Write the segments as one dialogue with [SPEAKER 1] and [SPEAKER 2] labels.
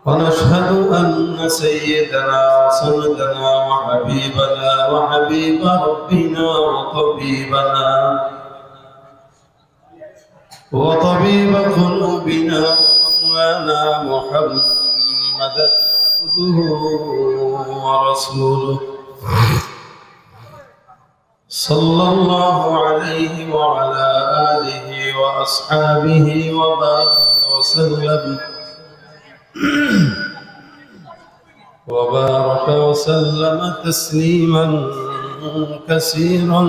[SPEAKER 1] ونشهد أن سيدنا وسندنا وحبيبنا وحبيب ربنا وطبيب قلوبنا مولانا محمدا عبده ورسوله صلى الله عليه وعلى آله وأصحابه وبارك وسلم تسليما كثيرا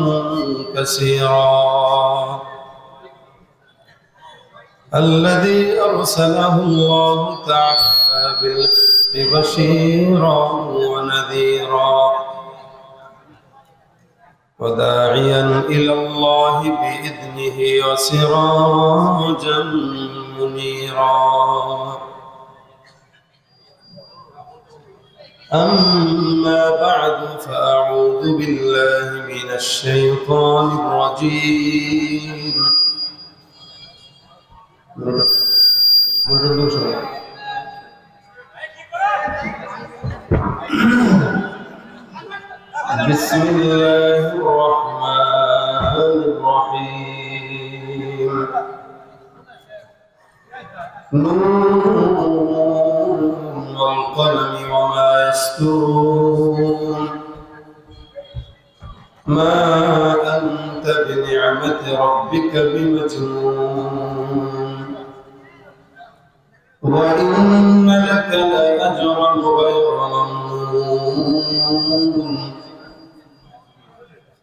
[SPEAKER 1] الذي أرسله الله تعالى بالحق بشيرا ونذيرا وداعيا إلى الله بإذنه وسراجا منيرا أما بعد فأعوذ بالله من الشيطان الرجيم بسم الله الرحمن الرحيم نون والقلم وما يسطرون ما أنت بنعمة ربك بمجنون وإن لك لأجرا غير ممنون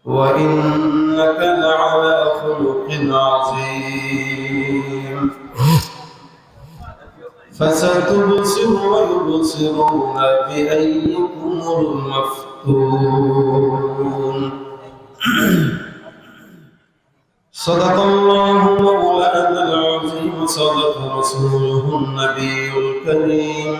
[SPEAKER 1] وإنك لعلى خلق عظيم فستبصر ويبصرون بأيكم المفتون صدق الله مولانا العظيم صدق رسوله النبي الكريم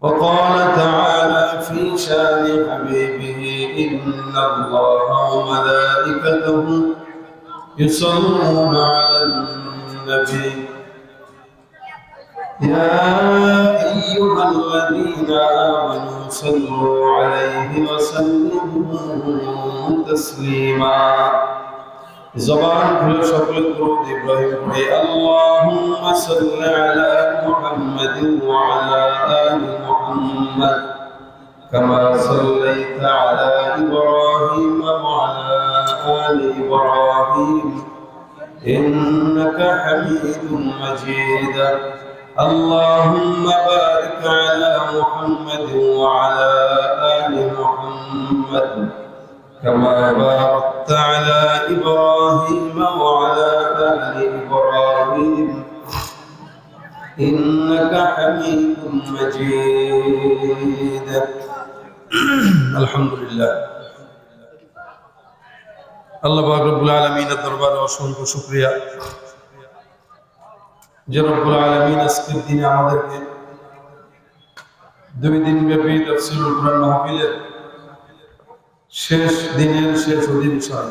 [SPEAKER 1] وقال تعالى في شان حبيبه إن الله وملائكته يصلون على النبي يا أيها الذين آمنوا صلوا عليه وسلموا تسليما زبان كل شكل درود إبراهيم اللهم صل على محمد وعلى آل محمد كما صليت على إبراهيم وعلى آل إبراهيم إنك حميد مجيد اللهم بارك على محمد وعلى آل محمد كما باركت على إبراهيم وعلى آل إبراهيم إنك حميد مجيد الحمد لله الله পাক রব্বুল আলামিনের দরবারে অসংখ্য শুকরিয়া যে রব্বুল আলামিন আজকের দিনে আমাদেরকে 2 দিন ব্যাপী তাফসীরুল কুরআন মাহফিলের শেষ দিনের শেষ অধিবেশন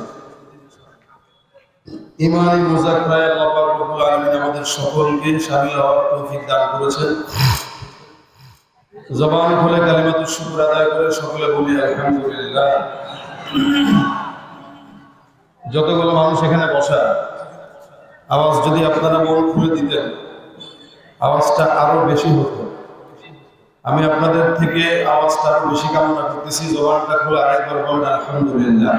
[SPEAKER 1] ইমানি মুযাক্কারায় আল্লাহ পাক রব্বুল আলামিন আমাদের সকলকে শামিল হওয়ার তৌফিক দান করেছেন। জবান খুলে কালিমাতুশ শুকর আদায় করে সকলে বলি আলহামদুলিল্লাহ। যতগুলো মানুষ এখানে বসা, আওয়াজ যদি আপনারা মন খুলে দিতেন আওয়াজটা আরো বেশি হতো। আমি আপনাদের থেকে আওয়াজটা আরো বেশি কামনা করতেছি। জবানটা খুলে আরেকবার বলেন আলহামদুলিল্লাহ।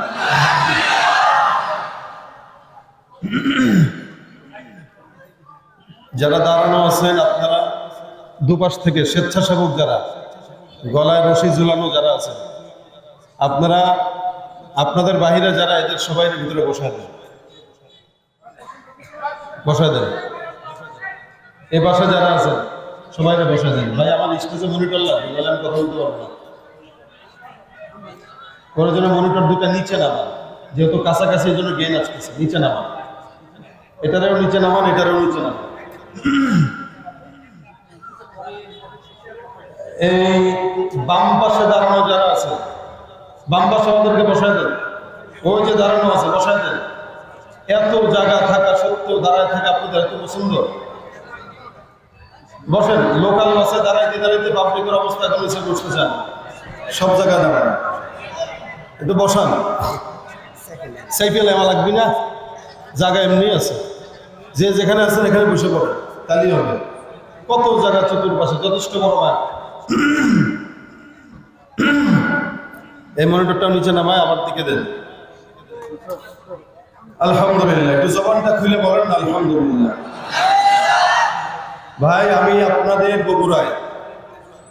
[SPEAKER 1] যারা দাঁড়ানো আছেন আপনারা দুপাশ থেকে স্বেচ্ছাসেবক যারা গলায় রশি ঝুলানো যারা আছেন আপনারা আপনাদের বাহিরে যারা এদের সবাই ভিতরে বসায় দেন এ পাশে যারা আছেন সবাই বসায় দেন। ভাই আমার স্টেজে মনিটর লাগবে, বলে আমি কথা বলতে পারবো না। কোনো জন্য মনিটর দুটা নিচে নামান, যেহেতু কাছাকাছি এই জন্য গেইন আসতেছে, নিচে নামান, এটারও নিচে নামান, এটারও নিচে নামান। এই বাম পাশে দাঁড়ানো যারা আছে বাম পাশে আমাদেরকে বসায় দেন। ওই যে দাঁড়ানো আছে বসায় দেন। এত জায়গা থাকা সত্ত্বেও দাঁড়ায় থাকা আপনাদের এত পছন্দ? বসেন, লোকাল বাসে দাঁড়াইতে দাঁড়াইতে পাবলিকের অবস্থা এখন নিচে বসতে চান, সব জায়গায় দাঁড়ান, একটু বসান। সাইকেল এমা লাগবি না, জায়গা এমনি আছে, যে যেখানে আছেন এখানে বসে পড়ে, তাহলেই হবে। কত জায়গা চতুর্পাশে, যথেষ্ট বড় মাঠ। এই মনিটরটা নিচে নামায় আমার দিকে দেন। আলহামদুলিল্লাহ, একটু জবানটা খুলে বলেন আলহামদুলিল্লাহ। ভাই, আমি আপনাদের বগুড়ায়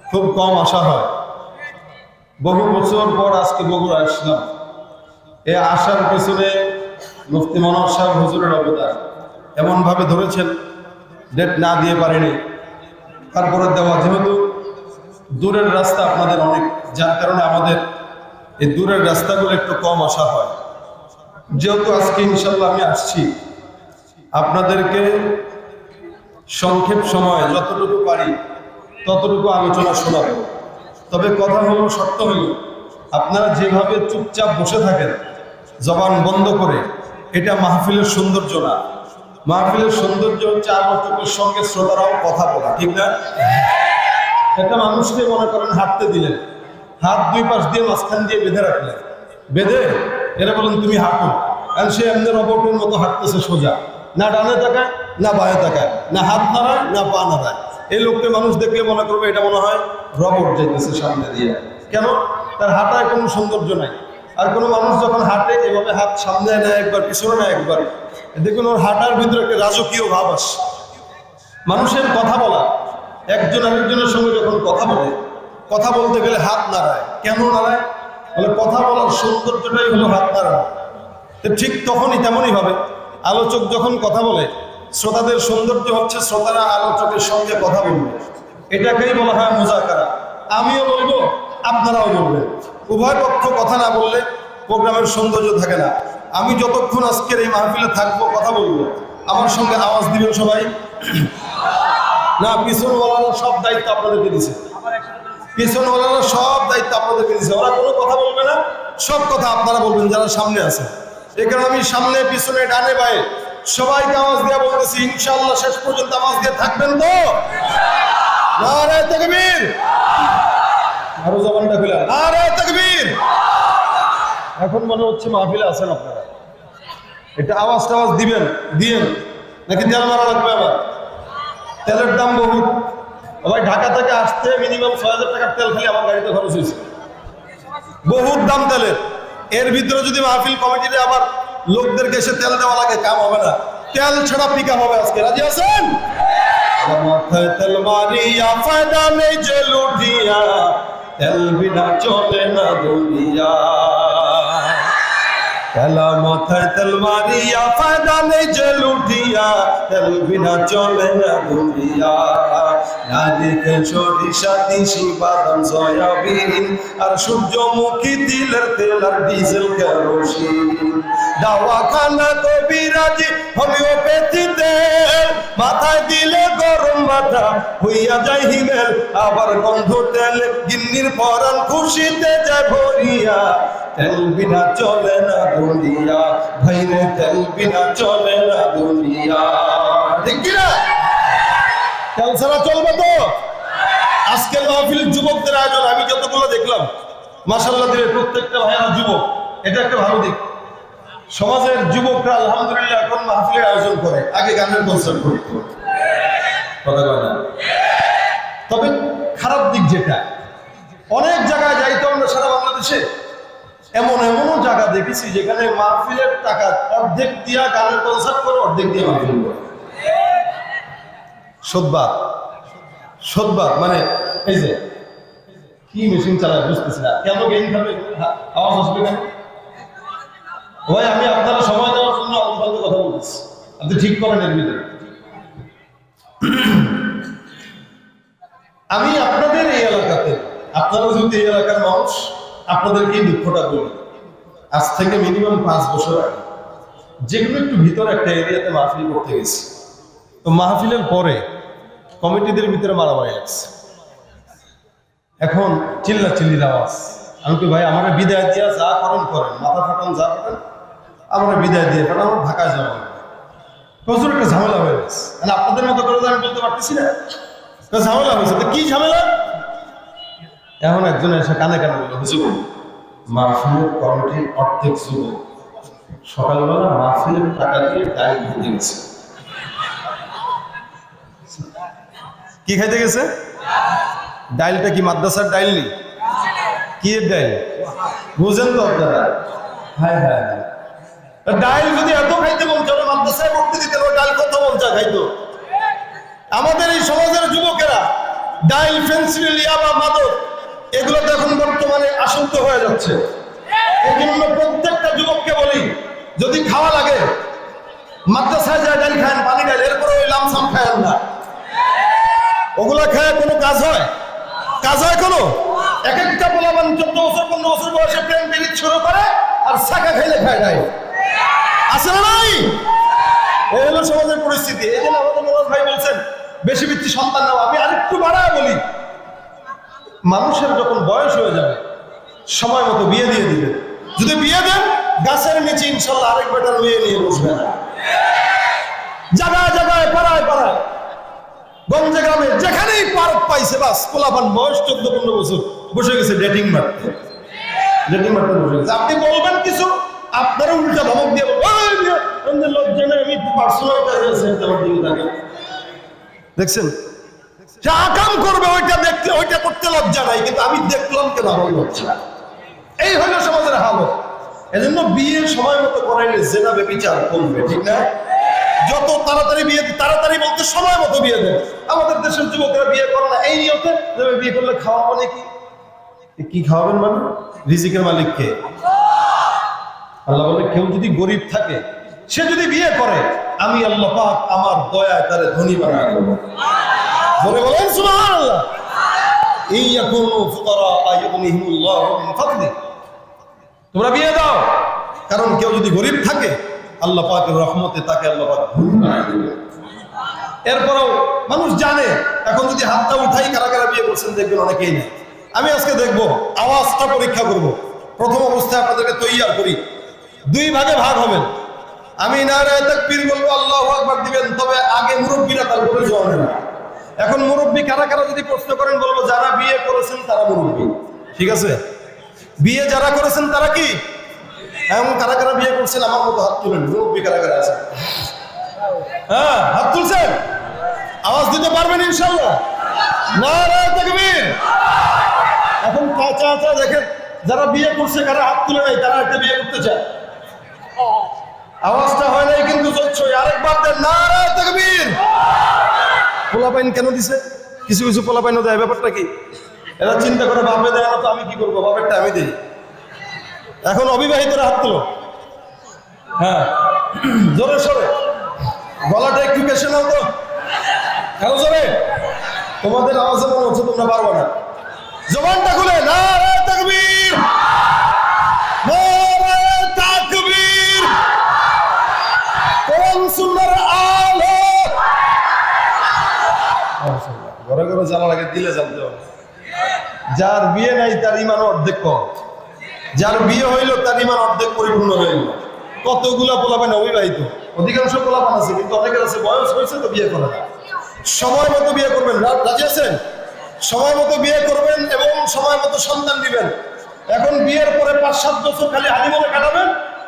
[SPEAKER 1] খুব কম আসা হয়, বহু বছর পর আজকে বগুড়া আসলাম। এ আসার পিছনে মুফতি মনোয়ার সাহেব হুজুরের অবদান এমন ভাবে ধরেছেন, ডেট না দিয়ে পারেনি, তারপরে দেওয়া। যেহেতু দূরের রাস্তা আপনাদের অনেক, যার কারণে আমাদের এই দূরের রাস্তাগুলো একটু কম আসা হয়। যেহেতু আজকে ইনশাল্লাহ আমি আসছি, আপনাদেরকে সংক্ষেপ সময়ে যতটুকু পারি ততটুকু আলোচনা শোনাবো। তবে কথা হলো, শর্ত হলো, আপনারা যেভাবে চুপচাপ বসে থাকেন জবান বন্ধ করে, এটা মাহফিলের সৌন্দর্য না। মাহফিলের সৌন্দর্য হচ্ছে আলোচকের সঙ্গে শ্রোতারাও কথা বলা, ঠিক না? একটা মানুষকে মনে করেন হাঁটতে দিলেন, হাত দুই পাশ দিয়ে মাঝখান দিয়ে বেঁধে রাখলেন, বেঁধে এরা বলেন তুমি হাঁটো, আর সে এমনি রবটের মতো হাঁটতেছে সোজা, না ডানে তাকায় না বায়ে তাকায়, না হাত নাড়ায় না পা নাড়ায়। এই লোককে মানুষ দেখলে মনে করবে এটা মনে হয় রবট যেতেছে সামনে দিয়ে। কেন? তার হাঁটায় কোনো সৌন্দর্য নাই। আর কোনো মানুষ যখন হাঁটে এভাবে হাত সামনে নেয় একবার, পিছনে নেয় একবার, দেখুন ওর হাঁটার ভিতরে একটা রাজকীয় ভাব আসে। মানুষের কথা বলা, একজন আরেকজনের সঙ্গে যখন কথা বলে, কথা বলতে গেলে হাত নাড়ায়। কেন নাড়ায়? বলে কথা বলার সৌন্দর্যটাই হলো হাত নাড়ানো। ঠিক তখনই তেমনই ভাবে আলোচক যখন কথা বলে, শ্রোতাদের সৌন্দর্য হচ্ছে শ্রোতারা আলোচকের সঙ্গে কথা বলবে। এটাকেই বলা হয় মুজাকারা। আমিও বলবো, আপনারাও বলবেন। উভয় পক্ষ কথা না বললে প্রোগ্রামের সৌন্দর্য থাকে না। আমি যতক্ষণ আজকের এই মাহফিলে থাকবো, কথা বলবো, আমার সঙ্গে আওয়াজ দিবেন সবাই। না, পিছনওয়ালারা সব দায়িত্ব আপনাদেরকে দিছে, পিছনওয়ালারা সব দায়িত্ব আপনাদেরকে দিছে। ওরা কোনো কথা বলবে না, সব কথা আপনারা বলবেন যারা সামনে আছে। এখানে আমি সামনে পিছনে ডানে বায়ে সবাইকে আওয়াজ দিয়ে বলতেছি, ইনশাআল্লাহ শেষ পর্যন্ত আওয়াজ দিয়ে থাকবেন তো? নারে তাকবীর! আরো জবানটা খুলে নারে তাকবীর! এখন মনে হচ্ছে মাহফিলে আছেন আপনারা, এটা আওয়াজ টাওয়াজ দিবেন, দিয়েন নাকি তেল মারা লাগবে? আবার তেলের দাম বহুত। ভাই, ঢাকা থেকে আসতে মিনিমাম ৬,০০০ টাকার তেল খালি আমার গাড়িতে খরচ হয়েছে, বহুত দাম তেলের। এর ভিতরে যদি মাহফিল কমিটিতে আবার লোকদেরকে এসে তেল দেওয়া লাগে, কাম হবে না। তেল ছাড়া পিকআপ হবে আজকে। রাজি আছেন? মাথায় তেল মারিয়া ফায়দা নেই যে লুটিয়া, তেল বিনা চলে না দুনিয়া। তেলা মাথায় তেল মারিয়া ফায়দা নেই যে লুটিয়া, তেল বিনা চলে না দুনিয়া। নারিকেল, সরিষা, তিসি, বাদাম, সয়াবিন আর সূর্যমুখী তিলের তেল আর ডিজেল কেরোসিন। দাওয়াখানা কবিরাজি হোমিওপ্যাথি তেল, মাথায় দিলে গরম মাথা হইয়া যায় হিমেল। আবার গন্ধ তেল গিন্নির পরাণ খুশিতে যায় ভরিয়া, তেল বিনা চলে না দুনিয়া। ভাইরে তেল বিনা চলে না দুনিয়া, ঠিক কিনা? তেল ছাড়া চলবে তো? আজকের মাহফিল যুবকদের আয়োজন, আমি যতগুলো দেখলাম মাশাআল্লাহ দিলে প্রত্যেকটা ভাইয়েরা যুবক, এটা একটা ভালো দিক। সমাজের যুবকরা আলহামদুলিল্লাহ এখন মাহফিলের আয়োজন করে, আগে গানের কনসার্ট করত, কথা বলে না। তবে খারাপ দিক যেটা, অনেক জায়গায় যাইতো আমরা সারা বাংলাদেশে, এমনও জায়গা দেখেছি যেখানে মাহফিলের টাকা অর্ধেক দিয়া গানের কনসার্ট করে, অর্ধেক দিয়ে মাহফিল করে। সদবাদ মানে এই যে কি মেশিন চালায় বুঝতেছি না, কেন গেইন খাবে, আওয়াজ আসবে কেন? ভাই, আমি আপনারা সময় দেওয়ার জন্য আলতু কথা বলতেছি, আপনি ঠিক করেন এর ভিতরে। আমি আপনাদের এই এলাকাতে, আপনারা যদি এই এলাকার মানুষ, আপনাদেরকে এই দুঃখটা বলি। আজ থেকে মিনিমাম 5 বছর আগে যেগুলো একটু ভিতরে একটা এরিয়াতে মাহফিল করতে গেছি, তো মাহফিলের পরে কমিটিদের ভিতরে মারামারি লাগছে। এখন চিল্লাচিল্লির আওয়াজ। আমি তো ভাই, আমার বিদায় দিয়া যা করেন করেন, মাথা ফাটান যা করেন, আমরা বিদায় দিয়ে ফাটান, আমার ঢাকায় যাওয়া প্রচুর একটা ঝামেলা হয়ে গেছে। আপনাদের মতো করে আমি বলতে পারতেছি না, ঝামেলা হয়েছে। তো কি ঝামেলা? এখন একজন এসে কানে কানে বলল, হুজুর মাহফিলের কমিটির অর্ধেক যুবক সকালবেলা মাহফিলের টাকা দিয়ে ডাইল খেতে গেছে। কি খাইতে গেছে? ডাইলটা কি মাদ্রাসার ডাইল নেই? কি এর ডাইল? বুঝেন তো আপনারা? হ্যাঁ হ্যাঁ হ্যাঁ, ডাইল যদি এত খাইতে মন চায় মাদ্রাসায় ভর্তি দিতে, ডাইল কত মন চায় খাইতো। আমাদের এই সমাজের যুবকেরা ডাইল, ফেন্সিডিল, ইয়াবা, মাদক এগুলো তো এখন বর্তমানে আসক্ত হয়ে যাচ্ছে। এই জন্য প্রত্যেকটা যুবককে বলি, যদি খাওয়া লাগে মাদ্রাসায় যায় ডাইল খান, পানি ডাইল, এরপরে ওই লামসাম খায় না। ওগুলা খায় কোনো কাজ হয়? কাজ হয় কোনো? এক একটা পোলাপান 14 বছর 15 বছর বয়সে প্রেম পিরিত শুরু করে আর ছাকা খাইলে খায় ডাইল। আছে না নাই? এই হলো সমাজের পরিস্থিতি। এই জন্য আমাদের মনোজ ভাই বলছেন বেশি বেশি সন্তান নাও। আমি আরেকটু বাড়ায় বলি, মানুষের যখন বয়স হয়ে যাবে সময় মতো বিয়ে দিয়ে দিবে। যদি বিয়ে দেন গাছের নিচে ইনশাল্লাহ আরেক বেটার মেয়ে নিয়ে বসবে না। জায়গায় জায়গায়, পাড়ায় পাড়ায়, গঞ্জে গ্রামে যেখানেই পার্ক পাইছে বাস পোলাপান বয়স 14-15 বছর বসে গেছে ডেটিং মারতে। ডেটিং মারতে বসে গেছে। আপনি বলবেন কিছু, আপনারা উল্টা ধমক দিয়ে বলবেন লজ্জা নেই, আমি পার্সোনাল কাজে আছে। দেখছেন সে আকাম করবে, ওইটা দেখতে ওইটা করতে লজ্জা নাই, কিন্তু আমি দেখলাম কেন আমার লজ্জা। এই হলো সমাজের হালত। এজন্য বিয়ের সময় মতো করাইলে জেনা বেবিচার করবে, ঠিক না? যত তাড়াতাড়ি বিয়ে, তাড়াতাড়ি বলতে সময় মতো বিয়ে দেন। আমাদের দেশের যুবকেরা বিয়ে করে না এই নিয়তে, বিয়ে করলে খাওয়াবো নাকি? কি খাওয়াবেন মানে? রিজিকের মালিক কে? আল্লাহ বলে কেউ যদি গরিব থাকে সে যদি বিয়ে করে আমি আল্লাহ পাক আমার দয়ায় তারে ধনী বানায় দেব। বলে বলেন সুবহানাল্লাহ। ইয়াকুনু ফুকারা আয়ুগনিহিমুল্লাহু মিন ফাদলি। তোমরা বিয়ে দাও, কারণ কেউ যদি গরিব থাকে আল্লাহ পাকের রহমতে তাকে আল্লাহ পাক ধনী বানায় দেবে। এরপরেও মানুষ জানে, এখন যদি হাতটা উঠাই কারা কারা বিয়ে করছেন দেখবেন অনেকেই নেই। আমি আজকে দেখবো, আওয়াজটা পরীক্ষা করব। প্রথম অবস্থায় আপনাদেরকে তৈয়ার করি, 2 ভাগে ভাগ হবেন। আমি নারায়ে তাকবীর বলবো, আল্লাহু আকবার দিবেন, তবে আগে মুরব্বীরা তারপরে জওয়ানেরা। এখন মুরব্বী কারা কারা যদি প্রশ্ন করেন বলবো যারা বিয়ে করেছেন তারা মুরব্বী, ঠিক আছে? বিয়ে যারা করেছেন তারা কি? এবং কারা কারা বিয়ে করছেন আমার মতো হাত তুলেন। মুরব্বী কারা কারা আছেন? হ্যাঁ, হাত তুলছেন? আওয়াজ দিতে পারবেন ইনশাআল্লাহ? নারায়ে তাকবীর। এখন চাচা দেখেন যারা বিয়ে করছে কারা হাত তুলে নাই, তারা একটা বিয়ে করতে চায়। আওয়াজটা হয় নাই কিন্তু চলছে। আরেকবার দেন নারায়ে তাকবীর। পোলাপাইন কেন দিছে? কিছু কিছু পোলাপাইনও দেয়, ব্যাপারটা কি? এরা চিন্তা করে বাপে দেয় না তো আমি কি করবো, বাপেরটা আমি দিই। এখন অবিবাহিতরা হাত তুলো। হ্যাঁ, জোরে সরে, গলাটা একটু কেসে নাও তো, কেন জোরে? তোমাদের আওয়াজে মনে হচ্ছে তোমরা পারবো না। জবানটা খুলে নারায়ে তাকবীর, নারায়ে তাকবীর। কোন সুন্নাহর আলো। ঘরে ঘরে জ্বালা লাগে, দিলে জ্বালতে হবে। যার বিয়ে নাই তার ঈমান অর্ধেক কম, যার বিয়ে হইল তার ঈমান অর্ধেক পরিপূর্ণ হইল। কতগুলা পোলাপান অবিবাহিত, অধিকাংশ পোলাপান আছে কিন্তু অনেকের আছে বয়স হয়েছে তো বিয়ে করে না। সময় মতো বিয়ে করবেন, রাজি আছেন? সময় মতো বিয়ে করবেন এবং সময় মতো সন্তান দিবেন। এখন বিয়ের পরে 5-7 বছর খালি হানিমুনে কাটাবেন,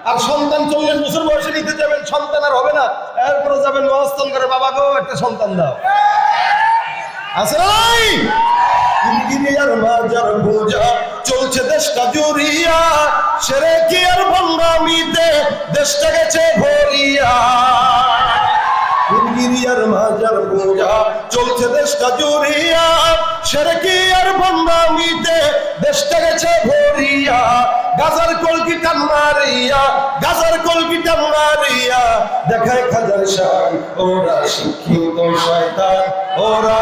[SPEAKER 1] আর সন্তান 40 বছর বয়সে নিতে যাবেন, সন্তান আর হবে না। এরপরে যাবেন মহাস্থান করে, বাবাকেও একটা সন্তান দাও। আছে নাই? গিরিয়ার মাজার পূজা চলছে দেশটা জুড়িয়া, শিরকি আর ভণ্ডামিতে দেশটা গেছে ভরিয়া। গিরিয়ার মাজার পূজা চলছে দেশটা জুড়িয়া, শিরকি আর ভণ্ডামিতে দেশটা গেছে ভরিয়া। গাজার কলকি টান মারিয়া, গাজার কলকি টান মারিয়া দেখায় খাজার শান। ওরা শিক্ষিত শয়তান, ওরা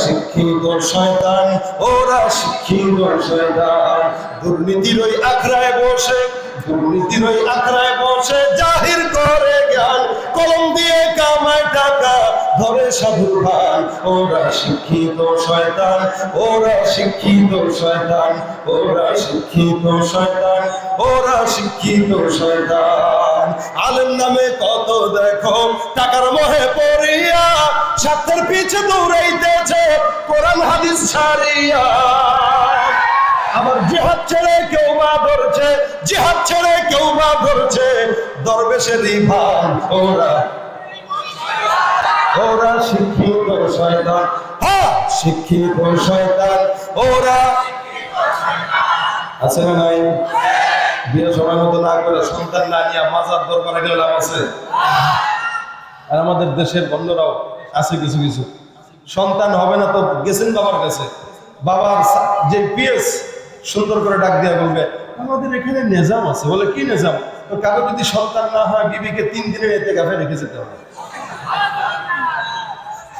[SPEAKER 1] শিক্ষিত শয়তান, ওরা শিক্ষিত শয়তান। দুর্নীতির ওই আখড়ায় বসে, দুর্নীতির ওই আখড়ায় বসে জাহির করে জ্ঞান। কলম দিয়ে কামায় টাকা, ধরে সাধুর ভান। ওরা শিক্ষিত শয়তান, ওরা শিক্ষিত শয়তান, ওরা শিক্ষিত শয়তান, ওরা শিক্ষিত শয়তান। আলেম নামে কত দেখো টাকার মোহে পড়িয়া, স্বার্থের পিছে দৌড়াইতেছে কোরআন হাদিস ছাড়িয়া। আবার জিহাদ ছেড়ে কেউ বা ধরছে, জিহাদ ছেড়ে কেউ বা ধরছে দরবেশের ভান। ওরা শিক্ষিত শয়তান, হ্যাঁ শিক্ষিত শয়তান ওরা। আছে না নাই? বিয়ে সময় মতো না করে সন্তান না নিয়ে মাজার দরবারে গেলে লাভ আছে? আর আমাদের দেশের বন্ধুরাও আছে কিছু কিছু, সন্তান হবে না তো গেছেন বাবার কাছে, বাবার যে পিএস সুন্দর করে ডাক দিয়া বলবে আমাদের এখানে নিজাম আছে। বলে কি নিজাম? তো কারো যদি সন্তান না হয় বিবিকে 3 দিনের এতে গাফে রেখে যেতে হবে।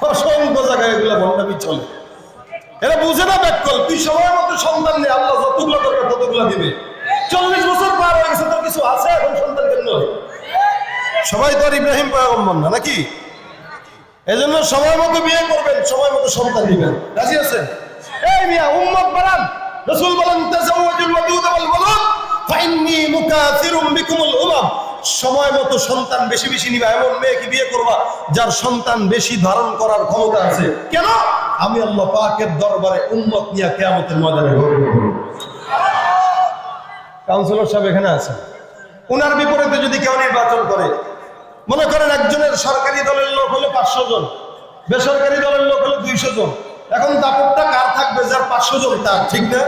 [SPEAKER 1] অসংখ্য জায়গায় এগুলো ভণ্ডামি চলে। এরা বুঝে না ব্যাকল, তুই সময় মতো সন্তান নেই, আল্লাহ যতগুলো দরকার ততগুলো দিবে। 40 বছর পার হয়ে গেছে, তোর কিছু আছে এখন সন্তান কেন? সবাই তো আর ইব্রাহিম পয়গম্বর না নাকি? এজন্য সময় মতো বিয়ে করবেন, সময় মতো সন্তান দিবেন। রাজি আছেন? এই মিয়া উম্মত বাড়ান। রাসূল বলেন তাজাওয়াজুল ওয়াদুদ ওয়াল ওয়ালুদ ফাইন্নী মুকাসিরুম বিকুমুল উমাম। সময় মতো সন্তান বেশি বেশি নিবা, এমন মেয়েকে বিয়ে করবা যার সন্তান বেশি ধারণ করার ক্ষমতা আছে। কেন? আমি আল্লাহ পাকের দরবারে উম্মত নিয়ে কিয়ামতের ময়দানে গর্ব করব। কাউন্সিলর সাহেব এখানে আছেন, উনার বিপরীতে যদি কেউ নির্বাচন করে, মনে করেন একজনের সরকারি দলের লোক হলে 500 জন, বেসরকারি দলের লোক হলে 200 জন। এখন দাপটটা কার থাকবে? যার 500 জন তার, ঠিক না?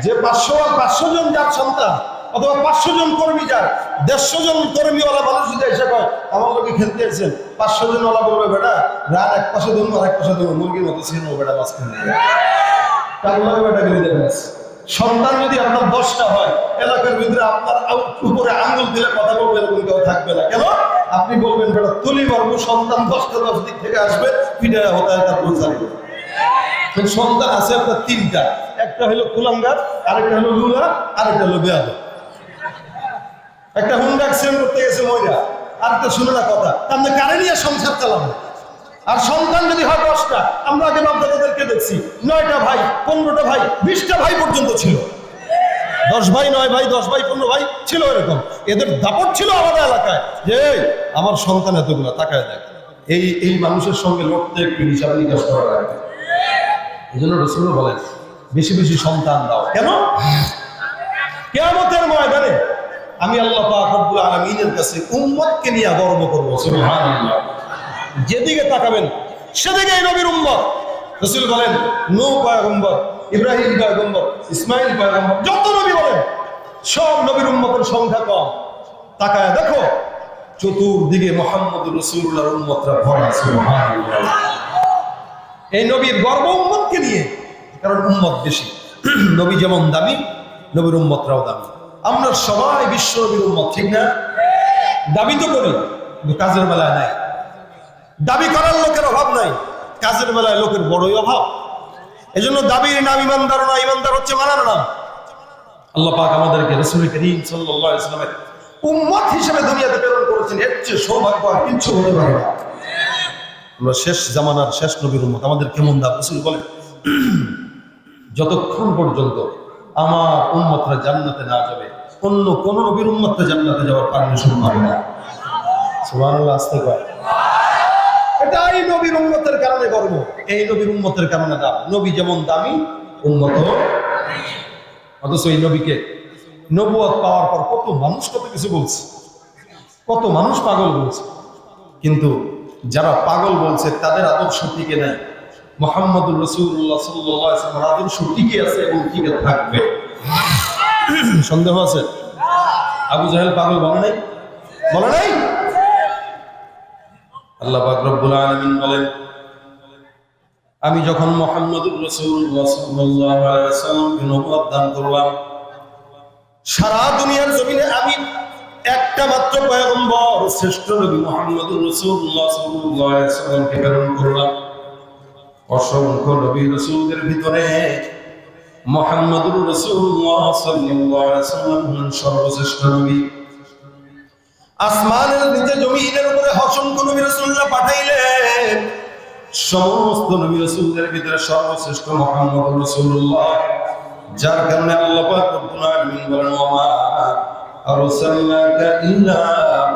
[SPEAKER 1] যে 500 জন যার সন্তান, অথবা 500 জন কর্মী যার, 150 জন কর্মীওয়ালা মানুষ যদি এসে কয় আমার লোকে খেলতে এসেছেন, 500 জন ওলা বলবে বেটা রাত এক পাশে ধরুন আর এক পাশে ধরুন, মুরগির মতো ছিল বেটা মাঝখানে তার লোকে বেটা গেলে দেবেন। সন্তান যদি আপনার 10টা হয়, এলাকার ভিতরে আপনার উপরে আঙুল দিলে কথা বলবে এরকম কেউ থাকবে না। কেন? আপনি বলবেন বেটা তুলি মারবো, সন্তান 10টা 10 দিক থেকে আসবে, পিঠে হতে তার প্রচার। সন্তান আছে আপনার 3টা, একটা হলো কুলাঙ্গার, আরেকটা হলো লুলা, আরেকটা হলো বেয়াদব। একটা হুন্ডা অ্যাক্সিডেন্ট করতে গেছে মহিলা, আরেকটা শুনে না কথা, আপনি কারে নিয়ে সংসার চালাবো? আর সন্তান যদি হয় 10টা, আমরা আগে বাপদাদাদেরকে দেখছি 9টা ভাই, 15টা ভাই, 20টা ভাই পর্যন্ত ছিল। 10 ভাই 9 ভাই, 10 ভাই 15 ভাই ছিল এরকম। এদের দাপট ছিল আমাদের এলাকায় যে আমার সন্তান এতগুলো, তাকায় দেখ। এই মানুষের সঙ্গে লড়তে একটু হিসাব নিকাশ করা লাগবে। এই জন্য রাসূল বলেন বেশি বেশি সন্তান দাও। কেন? কিয়ামতের ময়দানে আমি আল্লাহ পাক রব্বুল আলামিনের কাছে উম্মতকে নিয়ে গর্ব করব। সুবহানাল্লাহ। যেদিকে তাকাবেন সেদিকে নবীর উম্মত। রাসূল বলেন নূহ পয়গম্বর, ইব্রাহিম পয়গম্বর, ইসমাইল পয়গম্বর, যত নবী বলেন সব নবীর উম্মতের সংখ্যা কম। তাকায় দেখো চতুর্দিকে মুহাম্মদুর রাসূলুল্লাহর উম্মতরা ভরা। সুবহানাল্লাহ। এই নবীর গর্ব উম্মতকে নিয়ে, কারণ উম্মত বেশি। নবী যেমন দামি, নবীর উম্মতরাও দামি। আমরা সবাই বিশ্ব নবীর উম্মত, ঠিক না? দাবি তো করি কিন্তু কাজের বেলায় নাই। দাবি করার লোকের অভাব নাই, কাজের বেলায় লোকের বড়ই অভাব। এজন্য দাবির নাম ইমানদার না, ইমানদার হচ্ছে মানার নাম। আল্লাহ পাক আমাদেরকে রাসূল করিম সাল্লাল্লাহু আলাইহি ওয়াসাল্লামের উম্মত হিসেবে দুনিয়াতে প্রেরণ করেছেন। এর চেয়ে সৌভাগ্য আর কিছু হতে পারে না। আমরা শেষ জামানার শেষ নবীর উম্মত। আমাদের কেমন দাম? রাসূল বলেন যতক্ষণ পর্যন্ত আমার উম্মতরা জান্নাতে না যাবে, অন্য কোন নবীর উম্মতরা জান্নাতে যাওয়ার পারমিশন পাবে না। সুবহানাল্লাহ। আস্তে কয়। এটাই নবীর উম্মতের কারণে গর্ব, এই নবীর উম্মতের কারণে দাম। নবী যেমন দামি, উম্মত। অথচ এই নবীকে নবুয়ত পাওয়ার পর কত মানুষ কত কিছু বলছে, কত মানুষ পাগল বলছে। কিন্তু যারা পাগল বলছে তাদের আদর্শ টিকে নাই। মুহাম্মদুর রাসূলুল্লাহ সাল্লাল্লাহু আলাইহি ওয়াসাল্লামের আদর্শ টিকে আছে এবং টিকে থাকবে। সন্দেহ আছে? আবু জাহেল পাগল বলে নাই? বলে নাই? আল্লাহ পাক রব্বুল আলামিন বলেন আমি যখন মুহাম্মদুর রাসূলুল্লাহ সাল্লাল্লাহু আলাইহি ওয়াসাল্লামকে নবুয়ত দান করলাম, সারা দুনিয়ার জমিনে আমি একটা মাত্র পয়গম্বর শ্রেষ্ঠ নবী মুহাম্মদুর রাসূলুল্লাহ সাল্লাল্লাহু আলাইহি ওয়াসাল্লামকে প্রেরণ করলাম। অসংখ্য নবী রাসূলদের ভিতরে মুহাম্মদুর রাসূলুল্লাহ সাল্লাল্লাহু আলাইহি ওয়াসাল্লাম সর্বশ্রেষ্ঠ নবী। আসমানের নিচে জমিনের উপরে অসংখ্য নবী রাসূলুল্লাহ পাঠাইলেন, সমস্ত নবী রাসূলদের ভিতরে সর্বশ্রেষ্ঠ মুহাম্মদুর রাসূলুল্লাহ। যার কারণে আল্লাহ পাক রব্বুল আলামিন বলেন ওয়া আরসালনাকা ইল্লা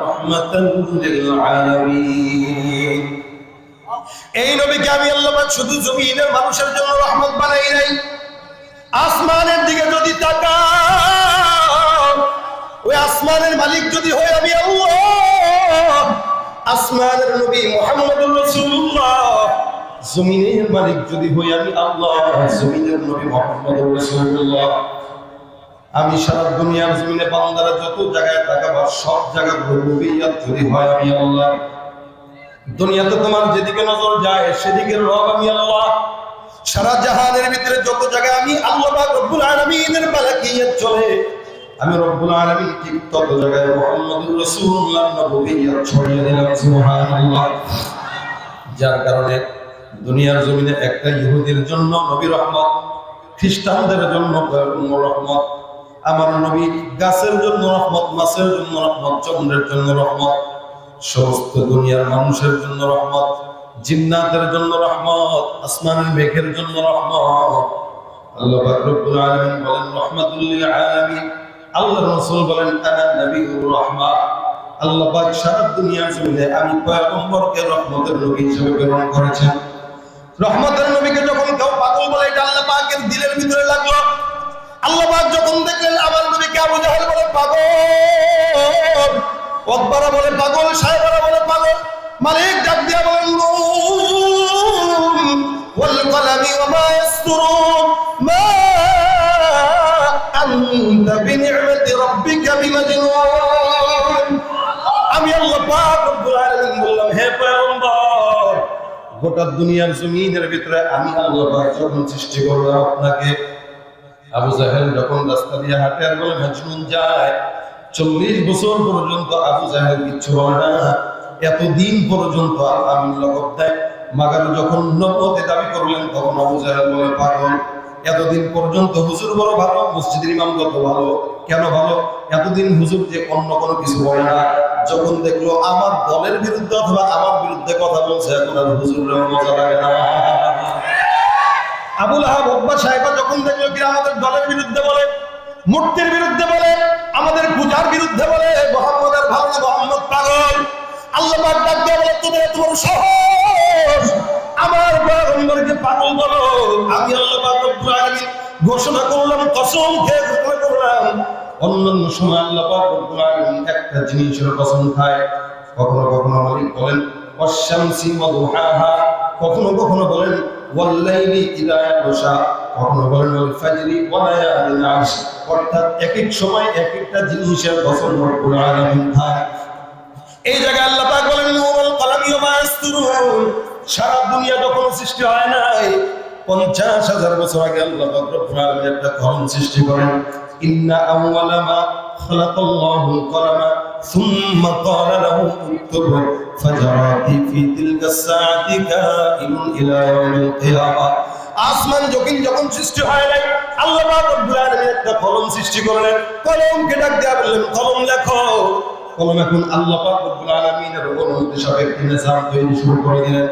[SPEAKER 1] রাহমাতাল লিল আলামিন।
[SPEAKER 2] এই নবীকে আমি আল্লাহ পাক শুধু জমিনের মানুষের জন্য রহমত বানাই নাই, আসমানের দিকে যদি তাকাও, ওই আসমানের মালিক যদি হয় আমি আল্লাহ, আসমানের নবী মুহাম্মদুর রাসূলুল্লাহ, জমিনের মালিক যদি হই আমি আল্লাহ, জমিনের নবী মুহাম্মদুর রাসূলুল্লাহ। আমি সারা দুনিয়ার জমিনে বান্দারা যত জায়গায় তাকাবো সব জায়গার রুবুবিয়্যাত যদি হয় আমি আল্লাহ। দুনিয়াতে তোমার যেদিকে নজর যায় সেদিকে রব আমি আল্লাহ। সারা জাহানের ভিতরে যত জায়গায় আমি আল্লাহ পাক রব্বুল আলামিনের মালাকিয়ত চলে, আমি রব্বুল আলামিন ঠিক তত জায়গায় মুহাম্মদুর রাসূলুল্লাহ নবুয়িয়ত ছড়িয়ে দিলাম, সুবহানাল্লাহ। যার কারণে দুনিয়ার জমিনে একটা ইহুদির জন্য নবী রহমত, খ্রিস্টানদের জন্য রহমত, আমার নবী গাছের জন্য রহমত, মাছের জন্য রহমত, চন্দ্রের জন্য রহমত, সমস্ত দুনিয়ার মানুষের জন্য রহমত, জিন্নাতের জন্য রহমত, আসমানের মেঘের জন্য রহমত। আল্লাহ পাক রব্বুল আলামিন বলেন রাহমাতুল লিল আলামিন, আল্লাহর রাসূল বলেন আনা নবিয়ুর রাহমা। আল্লাহ পাক সারা দুনিয়ার জমিনে আমি পয়গম্বরকে রহমতের নবী হিসেবে প্রেরণ করেছেন। রহমতের নবীকে যখন কেউ পাগল বলে এটা আল্লাহ পাকের দিলের ভিতরে লাগলো। আল্লাহ পাক যখন দেখলেন আমার নবীকে আবু জাহেল বলে পাগল, ওতবারা বলে পাগল, সাহেবারা বলে পাগল, মালিক ডাক দিয়া বলেন নুন ওয়াল কলামি ওয়া মা ইয়াসতুরুন মা আনতা বিনি'মাতি রাব্বিকা বিমাজনুন। আমি আল্লাহ পাক রব্বুল আলামিন বললাম হে পয়গম্বর, গোটা দুনিয়ার জমিনের ভিতরে আমি আল্লাহ পাক যখন সৃষ্টি করলাম আপনাকে, আবু জাহেল যখন রাস্তা দিয়ে হাঁটে আর বলে মাজনুন যায়, 40 বছর পর্যন্ত আবু জাহেল কিচ্ছু বলে না, এতদিন পর্যন্ত আমি লকব দেয়। মাগার যখন নবুয়তে দাবি করলেন তখন আবু জাহেল বলে পাগল। এতদিন পর্যন্ত হুজুর বড় ভালো, মসজিদের ইমাম কত ভালো, কেন ভালো? এতদিন হুজুর যে অন্য কোনো কিছু বলে না, যখন দেখলো আমার দলের বিরুদ্ধে অথবা আমার বিরুদ্ধে কথা বলছে এখন আর হুজুরের মজা লাগে না। আবুল আহাব ওতবা সাহেবা যখন দেখলো কি আমাদের দলের বিরুদ্ধে বলে, মূর্তির বিরুদ্ধে বলে, আমাদের পূজার বিরুদ্ধে বলে, মুহাম্মদের ভালো না, মুহাম্মদ পাগল, আল্লাহ পাক ডাক দিয়ে বলে তোদের এত বড় সাহস আমার পয়গম্বরকে পাগল বলো। আমি আল্লাহ পাক রব্বুল আলামিন ঘোষণা করলাম, কসম খেয়ে ঘোষণা করলাম, অন্যান্য সময় আল্লাহ পাক রব্বুল আলামিন একটা জিনিসের কসম খায়। কখনো কখনো মালিক বলেন ওয়াশ-শামসি ওয়া দুহাহা, কখনো কখনো বলেন ওয়াল-লাইলি ইযা ইয়াগশা, কখনো বলেন ওয়াল ফাজরি ওয়া লায়ালিন আশর। অর্থাৎ এক এক সময় এক একটা জিনিসের কসম রব্বুল আলামিন খায়। এই জায়গায় আল্লাহ পাক বলেন ওয়াল কলামি ওয়া মা ইয়াসতুরুন। সারা দুনিয়া যখন সৃষ্টি হয় নাই 50,000 বছর আগে আল্লাহ পাক রব্বুল আলামিন একটা কলম সৃষ্টি করেন। ইন্না আউওয়ালা মা খালাকাল্লাহুল কলামা সুম্মা ক্বালা লাহু উকতুব ফাজারাতি ফি তিলকাস সাআতি কাইনুন ইলা ইয়াউমিল কিয়ামা। আসমান যখন সৃষ্টি হয় নাই আল্লাহ পাক রব্বুল আলামিন একটা কলম সৃষ্টি করলেন। কলমকে ডাক দিয়া বললেন কলম লেখো। কলম এখন আল্লাহ পাক রব্বুল আলামিনের অনুমতি সাপেক্ষে নিজাম তৈরি শুরু করে দিলেন।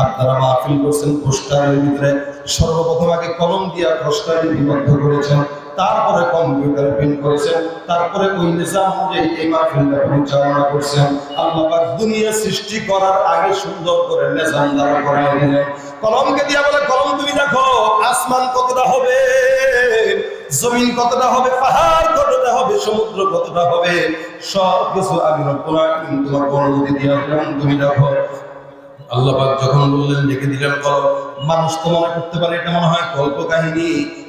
[SPEAKER 2] আপনারা মাহফিল করছেন পোস্টারের ভিতরে, সর্বপ্রথম আগে কলম দিয়া পোস্টার লিপিবদ্ধ করেছেন, তারপরে কম্পিউটারে প্রিন্ট করেছেন, তারপরে ওই নিজাম অনুযায়ী এই মাহফিলটা পরিচালনা করছেন। আল্লাহ পাক দুনিয়া সৃষ্টি করার আগে সুন্দর করে নিজাম দ্বারা করাই দিলেন। কলমকে দিয়া বলে কলম তুমি দেখো আসমান কতটা হবে, জমিন কতটা হবে, পাহাড় কতটা হবে, সমুদ্র কতটা হবে, সব কিছু আমি রব্বুল আলামিন তোমার অনুমতি দিয়া দিলাম, তুমি দেখো। আল্লাহ পাক যখন বললেন লিখে দিলেন কলম, মানুষ তো মনে করতে পারে এটা মনে হয় কল্প কাহিনী।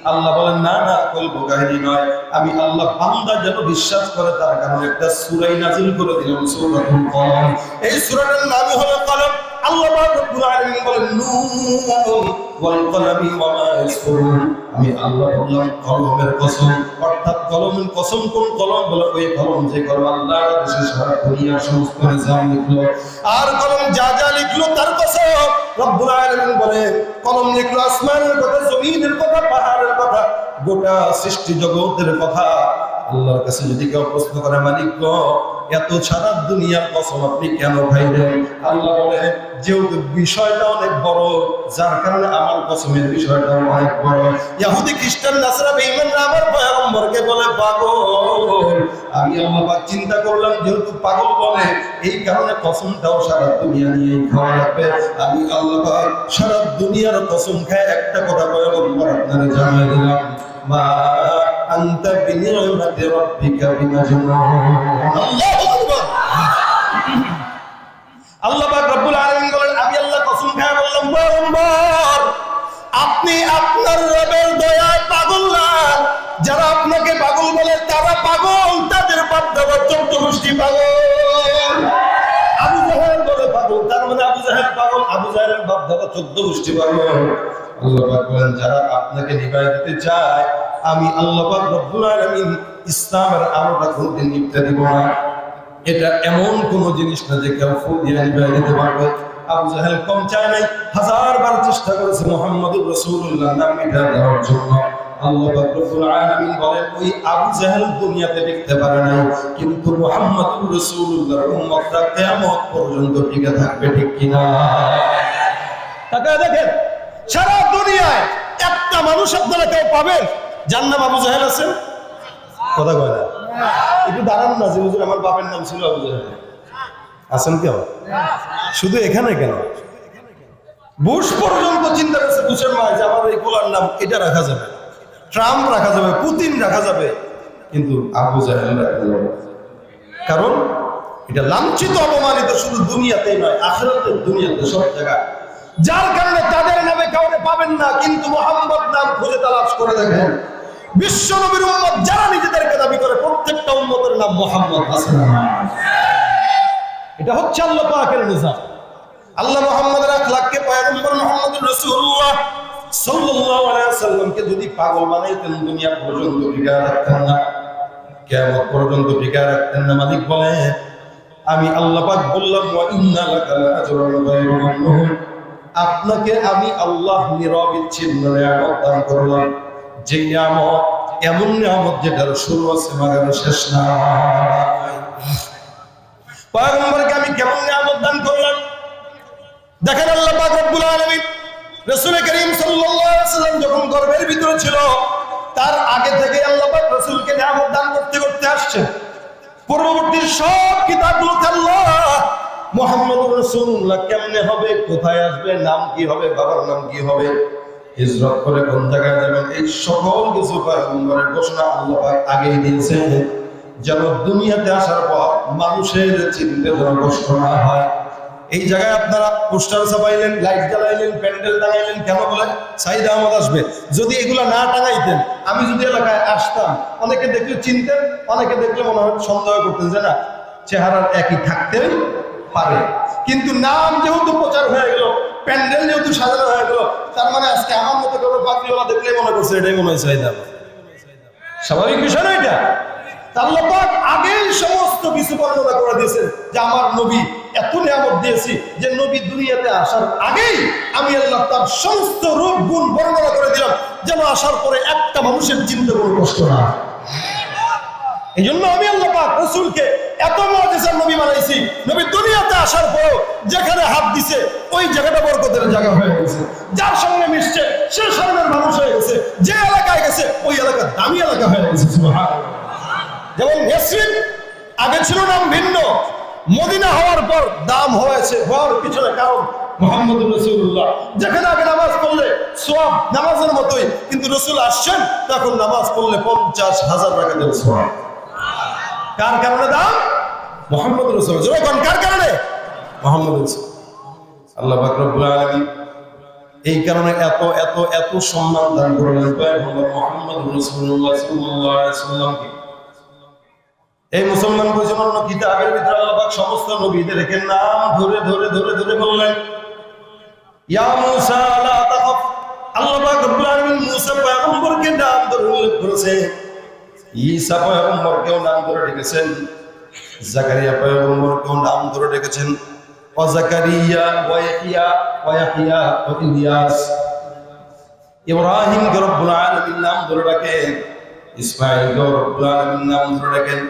[SPEAKER 2] আল্লাহ বলেন না না, কল্প কাহিনী নয়, আমি আল্লাহ বান্দা যেন বিশ্বাস করে তার কারণে একটা সূরা নাযিল করে দিলাম, সূরাতুল কলম। এই সূরাটার নামই হলো কলম। আল্লাহ পাক রব্বুল আলামিন বলেন নুন ওয়াল কলামি ওয়া মা ইয়াসতুরুন। আমি আল্লাহ বললাম কলমের কসম, অর্থাৎ কলমের কসম কোন কলম? বলে ওই কলম যে কলম আল্লাহর আদেশে সারা দুনিয়ার সমস্ত নিজাম লিখলো। আর কলম যা যা লিখলো তার কসম। রব্বুল আলামিন বলেন কলম লিখলো আসমানের কথা, জমিনের কথা, পাহাড়ের কথা, গোটা সৃষ্টি জগতের কথা।
[SPEAKER 1] আল্লাহর কাছে যদি কেউ প্রশ্ন করে, মালিক গো, এত সারা দুনিয়ার কসম আপনি কেন খাইলেন? আল্লাহ বলে, যেহেতু বিষয়টা অনেক বড়, যার কারণে আমার কসমের বিষয়টা অনেক বড়। ইহুদি খ্রিস্টান নাসারা বেঈমানরা আমার পয়গম্বরকে বলে পাগল। আমি আল্লাহ পাক চিন্তা করলাম, যেহেতু পাগল বলে, এই কারণে কসমটাও সারা দুনিয়া নিয়ে খাওয়া লাগবে। আমি আল্লাহ পাক সারা দুনিয়ার কসম খায় একটা কথা পয়গম্বর আপনারা জানিয়ে দিলাম, মা আনতা বিনি'মাতি রাব্বিকা বিমাজনুন। আল্লাহু আকবার। আল্লাহ পাক রব্বুল আলামিন বলেন, আমি আল্লাহ কসম খায় বললাম, পয়গম্বর আপনি আপনার রবের দয়ায় পাগল না। যারা আপনাকে পাগল বলে তারা পাগল, তাদের বাপ দাদা 14 গোষ্ঠী পাগল। আবু জাহেল বলে পাগল, তার মানে আবু জাহেল পাগল, আবু জাহেলের বাপ দাদা 14 গোষ্ঠী পাগল। আল্লাহ পাক বলেন, যারা আপনাকে নিভায় দিতে চায়, আমি আল্লাহ পাক রব্বুল আলামিন ইসলামের আলোটা কোনদিন নিভতে দিব না। এটা এমন কোন জিনিস না যে কেউ ফুল দিয়ে নিভায় দিতে পারবে। আবু জাহেল কম চায় নাই, 1000 বার চেষ্টা করেছে মুহাম্মদুর রাসূলুল্লাহ নাম মিটা দেওয়ার জন্য। আল্লাহ পাক রব্বুল আলামিন বলেন, ওই আবু জাহেল দুনিয়াতে টিকতে পারে না, কিন্তু মুহাম্মদুর রাসূলুল্লাহর উম্মতরা কিয়ামত পর্যন্ত টিকে থাকবে, ঠিক কিনা? তাকায় দেখেন, সারা দুনিয়ায় একটা মানুষ আপনারা কেউ পাবেন যার নাম আবু জাহেল আছে? কথা কয় না? একটু দাঁড়ান না, যে হুজুর আমার বাপের নাম ছিল আবু জাহেল। আছেন কেউ? শুধু এখানে কেন? বুশ পর্যন্ত চিন্তা করছে, বুশের মা, যে আমার এই গোলার নাম এটা রাখা যাবে, ট্রাম্প রাখা যাবে, পুতিন রাখা যাবে, কিন্তু আবু জাহেল রাখা যাবে। কারণ এটা লাঞ্ছিত, অপমানিত শুধু দুনিয়াতেই নয়, আখিরাতের দুনিয়াতে, সব জায়গায়। যার কারণে তাদের নামে কাউকে পাবেন না, কিন্তু মুহাম্মদ নাম খুঁজে তালাশ করে দেখেন, বিশ্ব নবীর উম্মত যারা নিজেদেরকে দাবি করে, প্রত্যেকটা উম্মতের নাম মুহাম্মদ আছে। এটা হচ্ছে আল্লাহ পাকের নিজাম। আল্লাহ মুহাম্মদের আখলাককে, পয়গম্বর মুহাম্মদুর রাসূলুল্লাহ সাল্লাল্লাহু আলাইহি ওয়াসাল্লামকে যদি পাগল বানাইতেন, দুনিয়া পর্যন্ত টিকায় রাখতেন না, কিয়ামত পর্যন্ত টিকায় রাখতেন না। মালিক বলে, আমি আল্লাহ পাক বললাম, ওয়া ইন্না লাকা লাআজরান গায়রা মামনুন, আপনাকে আমি আল্লাহ নিরবিচ্ছিন্ন নিয়ামত দান করলাম, যে নিয়ামত এমন নিয়ামত যেটার শুরু আছে মাগার শেষ নাই। পয়গম্বরকে আমি কেমন নিয়ামত দান করলাম দেখেন। আল্লাহ পাক রব্বুল আলামিন রাসূল করিম সাল্লাল্লাহু আলাইহি ওয়াসাল্লাম যখন গর্ভের ভিতরে ছিল, তার আগে থেকে আল্লাহ পাক রাসূলকে নিয়ামত দান করতে করতে আসছেন। পূর্ববর্তী সব কিতাবগুলোতে আল্লাহ মুহাম্মদুর রাসূলুল্লাহ কেমনে হবে, কোথায় আসবে, নাম কি হবে, বাবার নাম কি হবে, হিজরত করে কোন জায়গায় যাবেন, এই সকল কিছু পয়গম্বরের ঘোষণা আল্লাহ পাক আগেই দিয়েছেন, যেন দুনিয়াতে আসার পর মানুষের চিনতে যেন কষ্ট না হয়। এই জায়গায় আপনারা পোস্টার ছাপাইলেন, লাইট জ্বালাইলেন, প্যান্ডেল টাঙাইলেন, কেন বলে সাইদ আহমদ আসবে। যদি এগুলা না টাঙাইতেন, আমি যদি এলাকায় আসতাম, অনেকে দেখলে চিনতেন, অনেকে দেখলে মনে হয় সন্দেহ করতেন যে না, চেহারার একই থাকতেই পারে। কিন্তু নাম যেহেতু প্রচার হয়ে গেল, প্যান্ডেল যেহেতু সাজানো হয়ে গেল, তার মানে আজকে আমার মতো কোনো পাগড়িওয়ালা দেখলে মনে করছে এটাই মনে হয় সাইদ আহমদ। স্বাভাবিক বিষয় না এটা? আল্লাহ পাক আগেই সমস্ত কিছু বর্ণনা করে দিয়েছেন যে আমার নবী এত নিয়ামত দিয়েছি, যে নবী দুনিয়াতে আসার আগেই আমি আল্লাহ তার সমস্ত রূপ গুণ বর্ণনা করে দিলাম, যেন আসার পরে একটা মানুষের চিন্তা কোনো কষ্ট না। এই জন্য আমি আল্লাহ পাক রাসূলকে এত মুআজিজার নবী বানাইছি, নবী দুনিয়াতে আসার পর যেখানে হাত দিছে ওই জায়গাটা বরকতের জায়গা হয়ে গেছে, যার সঙ্গে মিশছে সে স্বর্ণের মানুষ হয়ে গেছে, যে এলাকায় গেছে ওই এলাকা দামি এলাকা হয়ে গেছে। সুবহানাল্লাহ। যেমন ইয়াসরিন আগে ছিল নাম ভিন্ন, মদিনা হওয়ার পর দাম হয়েছে, হওয়ার পিছনে কারণ মুহাম্মদুর রাসূলুল্লাহ। যেখানে আগে নামাজ পড়লে সওয়াব নামাজের মতোই, কিন্তু রাসূল আসছেন তখন নামাজ পড়লে 50,000 রাকাতের সওয়াব। কার কারণে দাম? মুহাম্মদুর রাসূলুল্লাহ। যখন কার কারণে? মুহাম্মদুর রাসূল। আল্লাহ পাক রব্বুল আলামিন এই কারণে এত এত এত সম্মান দান করলেন পয়গম্বর মুহাম্মদুর রাসূলুল্লাহ সাল্লাল্লাহু আলাইহি ওয়াসাল্লামকে। এই মুসলমান পরিচালনা কিতাবের ভিতরে আল্লাহ পাক সমস্ত নবীদেরকে নাম ধরে ধরে ধরে ধরে বললেন, ইয়া মূসা লা তাখাফ। আল্লাহ পাক রব্বুল আলামিন মূসা পয়গম্বরকে নাম ধরে উল্লেখ করেছেন, ঈসা পয়গম্বরকেও নাম ধরে ডেকেছেন, জাকারিয়া পয়গম্বরকেও নাম ধরে ডেকেছেন, ওয়া জাকারিয়া ওয়া ইয়াহইয়া ওয়া ইলিয়াস। ইব্রাহিমকে রব্বুল আলামিন নাম ধরে ডাকেন, ইসমাঈল রব্বুল আলামিন নাম ধরে রাখেন।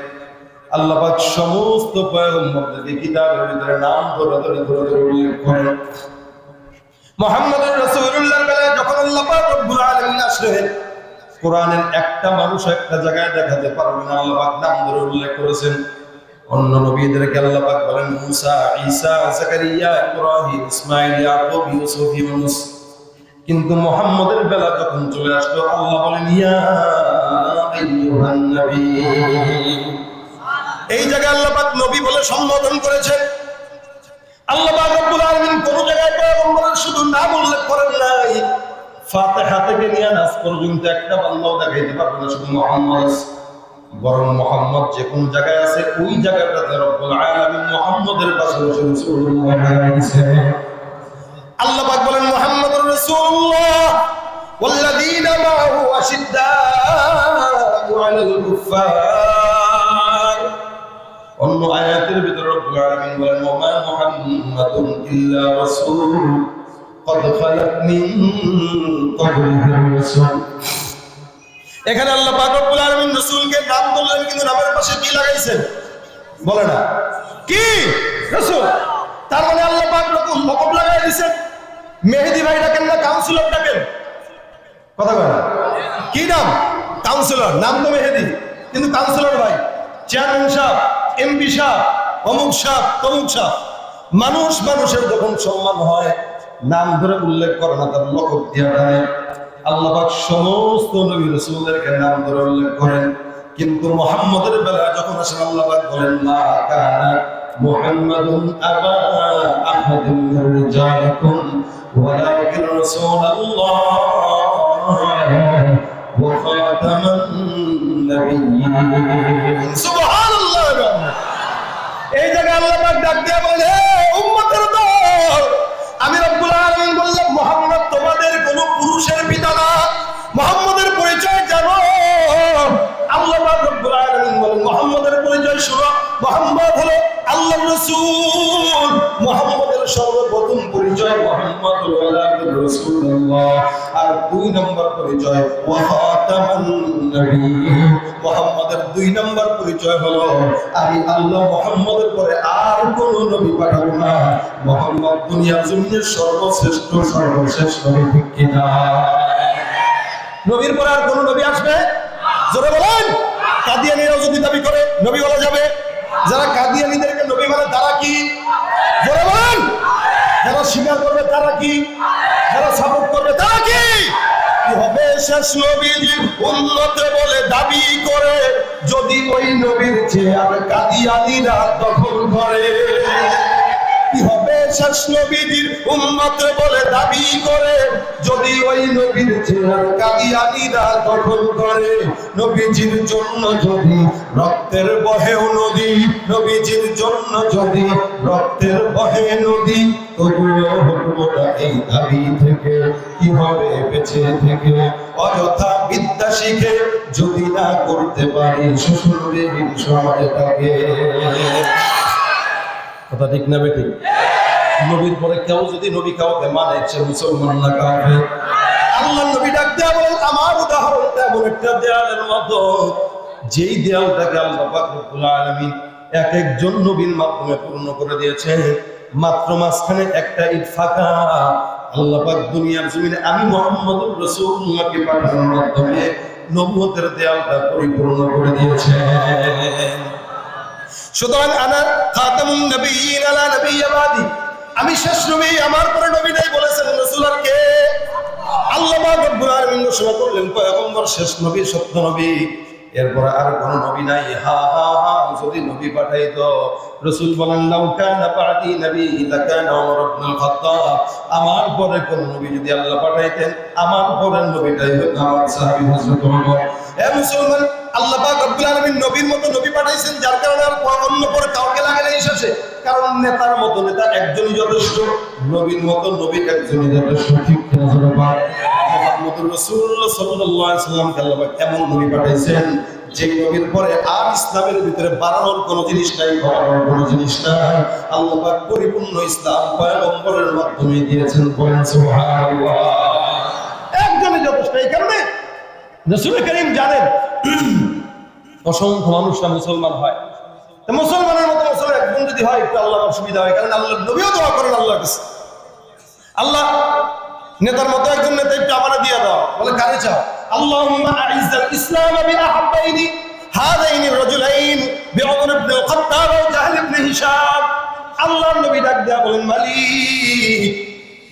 [SPEAKER 1] আল্লাহ পাক সমস্ত পয়গম্বরদেরকে কিতাবের ভিতরে নাম ধরে উল্লেখ করেন। মুহাম্মদুর রাসূলুল্লাহর বেলায় যখন আল্লাহ পাক রব্বুল আলামিন আসলেন, কোরআনের একটা মানুষ একটা জায়গায় দেখাতে পারবে না আল্লাহ পাক নাম ধরে উল্লেখ করেছেন। অন্য নবীদেরকে আল্লাহ পাক বলেন মুসা, ঈসা, যাকারিয়া, ইব্রাহিম, ইসমাঈল, ইয়াকুব, ইউসুফ, ইউনুস। কিন্তু মুহাম্মদের বেলা যখন চলে আসলো আল্লাহ বলেন ইয়া আইয়ুহান নবী।
[SPEAKER 2] এই জায়গায় আল্লাহ পাক নবী বলে সম্বোধন করেছেন। আল্লাহ পাক রব্বুল আলামিন কোন জায়গায় পয়গম্বরের শুধু নাম উল্লেখ করেন নাই।
[SPEAKER 1] ফাতিহা থেকে নিয়ে নাস পর্যন্ত একটা বান্দাও দেখাইতে পারবে না শুধু মুহাম্মদ, বরং মুহাম্মদ যে কোন জায়গায় আছে ওই জায়গাটাতে রব্বুল আলামিন মুহাম্মদের পাশে রাসূলুল্লাহ লাগাইছে।
[SPEAKER 2] আল্লাহ পাক বলেন মুহাম্মদুর রাসূলুল্লাহ ওয়াল্লাযীনা মা'হু আশিদ্দাউ আলাল কুফফার।
[SPEAKER 1] অন্য আয়াতের ভিতরে রব্বুল আলামিন বলেন ওমা মুহাম্মাদুন ইল্লা রাসূল قد خلت من قبله الرسل।
[SPEAKER 2] এখানে আল্লাহ পাক রব্বুল আলামিন রাসূলকে নাম বললেন, কিন্তু নামের পাশে কি লাগাইছেন বলে না কি? রাসূল। তার মানে আল্লাহ পাক লকব লাগাই দিয়েছেন। মেহেদী ভাই ডাকেন না কাউন্সিলর ডাকেন? কথা বলে না কি নাম? কাউন্সিলর। নাম তো মেহেদী, কিন্তু কাউন্সিলর ভাই, চেয়ারম্যান সাহেব, এমপি সাহেব, অমুক সাহেব, তমুক সাহেব। মানুষের যখন সম্মান হয় নাম ধরে উল্লেখ করে না, তার লকব দিয়া দেয়। আল্লাহ পাক সমস্ত নবী রাসূলদেরকে নাম ধরে উল্লেখ করেন, কিন্তু মুহাম্মদের বেলায় যখন আসেন আল্লাহ পাক বলেন মা কানা মুহাম্মাদুন আবা আহাদিন মির রিজালিকুম ওয়ালাকিন রাসূলুল্লাহ ওয়া খাতামান নাবিয়্যিন। সুবহানাল্লাহ। এই জায়গায় আল্লাহ পাক ডাক দিয়ে বলে উম্মতের দল, আমি রব্বুল আলামিন বললাম মুহাম্মদ তোমাদের কোন পুরুষের পিতা না, মুহাম্মদের পরিচয় জানো। আল্লাহ পাক রব্বুল আলামিন বলেন মুহাম্মদের পরিচয় শুনো, মুহাম্মদ হলো আল্লাহর রাসূল। মুহাম্মদের সর্বপ্রথম পরিচয় মুহাম্মদুর রাসূলুল্লাহ, আর দুই নম্বর পরিচয় ওয়া খাতামান নবিয়্যিন। মুহাম্মদের দুই নম্বর পরিচয় হলো আমি আল্লাহ মুহাম্মদের পরে আর কোন নবী পাঠাবো না। মুহাম্মদ দুনিয়ার জমিনের সর্বশেষ নবী, ঠিক কিনা? নবীর পরে আর কোন নবী আসবে? জোরে বলেন। কাদিয়ানীরাও যদি দাবি করে নবী বলা যাবে? যারা কাদিয়ানীদেরকে নবী মানে তারা কি? জোরে বলেন। যারা স্বীকার করবে তারা কি? যারা সাপোর্ট করবে তারা কি? কি হবে শেষ নবীর উম্মত বলে দাবি করে যদি ওই নবীর চেয়ার কাদিয়ানীরা দখল করে? কি হবে শেষ নবীর উম্মত বলে দাবি করে যদি ওই নবীর চেয়ার কাদিয়ানীরা দখল করে? নবীজির জন্য যদি রক্তের বহেও নদী, নবীজির জন্য যদি রক্তের বহে নদী, তবুও হবো না এই দাবি থেকে। কি হবে বেঁচে থেকে অযথা বিদ্যা শিখে যদি না করতে পারি শ্বশুরবিহীন সমাজটাকে?
[SPEAKER 1] কথা ঠিক না বেঠিক? নবীর পরে কেউ যদি নবী কাউকে মানে সে মুসলমান না কাফের।
[SPEAKER 2] আল্লাহ নবী ডাক দেয়া বলেন আমার উদাহরণ তেমন একটা দেয়ালের মতো, যেই দেয়ালটাকে আল্লাহ পাক রব্বুল আলামিন এক একজন নবীর মাধ্যমে পূর্ণ করে দিয়েছেন। মাত্র মাঝখানে একটা ইট ফাঁকা। আল্লাহ পাক দুনিয়ার জমিনে আমি মুহাম্মদুর রাসূলুল্লাহকে পাঠানোর মাধ্যমে নবুয়তের দেয়ালটা পরিপূর্ণ করে দিয়েছেন। সুতরাং আনা খাতামুন নবিয়্যিন আলা নাবিয়্যা বাদি, আমি শেষ নবী, আমার পরে নবী নাই বলেছেন রাসূল। আর কে? আল্লাহ পাক রব্বুল আলামিন ঘোষণা করলেন পয়গম্বর শেষ নবী, সত্য নবী, এরপরে আর কোন নবী নাই। হা হা হা, যদি নবী পাঠাইতো রাসূল বলেন লাউ কানা বাদি নবী লাকানা ওমর ইবনুল খাত্তাব, আমার পরে কোন নবী যদি আল্লাহ পাঠাইতেন আমার পরের নবীটাই হতো আমার সাহাবী হযরত ওমর। হে মুসলমান, আল্লাহ পাক রব্বুল আলামিন নবীর মতো নবী পাঠাইছেন, যার কারণে আর অন্য পরে কাউকে লাগে না শেষে। কারণ নেতার মতো নেতা একজনই যথেষ্ট, নবীর মতো নবী একজনই যথেষ্ট, ঠিক কিনা? মুহাম্মদুর রাসূলুল্লাহ সাল্লাল্লাহু আলাইহি ওয়াসাল্লামকে আল্লাহ পাক এমন নবী পাঠাইছেন যে নবীর পরে আর ইসলামের ভিতরে বাড়ানোর কোনো জিনিস নাই, কমানোর কোনো জিনিস নাই। আল্লাহ পাক পরিপূর্ণ ইসলাম পয়গম্বরের মাধ্যমে দিয়েছেন। বলেন সুবহানাল্লাহ। একজনই যথেষ্ট। এই কারণে রাসূল করিম জানেন অসংখ্য মানুষরা মুসলমান হয়। তা মুসলমানের মতো মুসলমান একজন যদি হয় একটু আল্লাহর অসুবিধা হয়, কারণ আল্লাহ নবীও দোয়া করেন আল্লাহর কাছে, আল্লাহ নেতার মতো একজন নেতা একটু আমারে দিয়ে দাও, বলে কারে চাও? আল্লাহুম্মা আইজ্জাল ইসলাম বিআহাব্বাইনি হাযাইনি রাজুলাইন বিউমর ইবনে খাত্তাব ওয়া জাহল ইবনে হিশাম। আল্লাহর নবী ডাক দেয়া বলেন, মালিক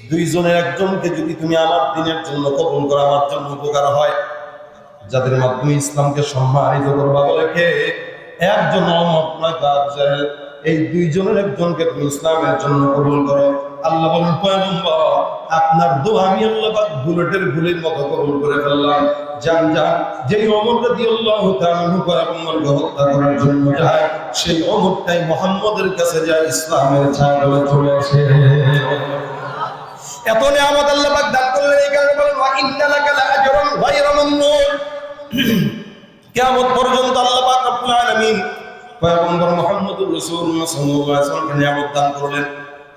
[SPEAKER 2] দুইজনের একজনকে যদি তুমি আমার দ্বীনের জন্য কবুল করো, আমার জন্য উপকার হয়, যাদের মাধ্যমে ইসলামকে সম্মানিত করবা। বলে কে? একজন ওমর নয়তো আবু জাহেল, এই দুইজনের একজনকে তুমি ইসলামের জন্য কবুল করো। আল্লাহ বলেন, পয়গম্বর আপনার দোয়া আমি আল্লাহ পাক বুলেটের গুলির মতো কবুল করে ফেললাম। যান যান, যেই ওমর রাদিয়াল্লাহু তাআলা আনহু পয়গম্বরকে হত্যা করার জন্য যায়, সেই ওমরটাই মুহাম্মদের কাছে যায় ইসলামের ছায়াতলে চলে আসে। এত নিয়ামত আল্লাহ পাক দান করলেন, এই কারণে বলেন ওয়া ইন্না লাকা লাআজরান গায়রা মামনুন। কিয়ামত পর্যন্ত আল্লাহ পাক রব্বুল আলামিন পয়গম্বর মুহাম্মদুর রাসূলুল্লাহ সাল্লাল্লাহু আলাইহি ওয়াসাল্লামকে নিয়ামত দান করলেন।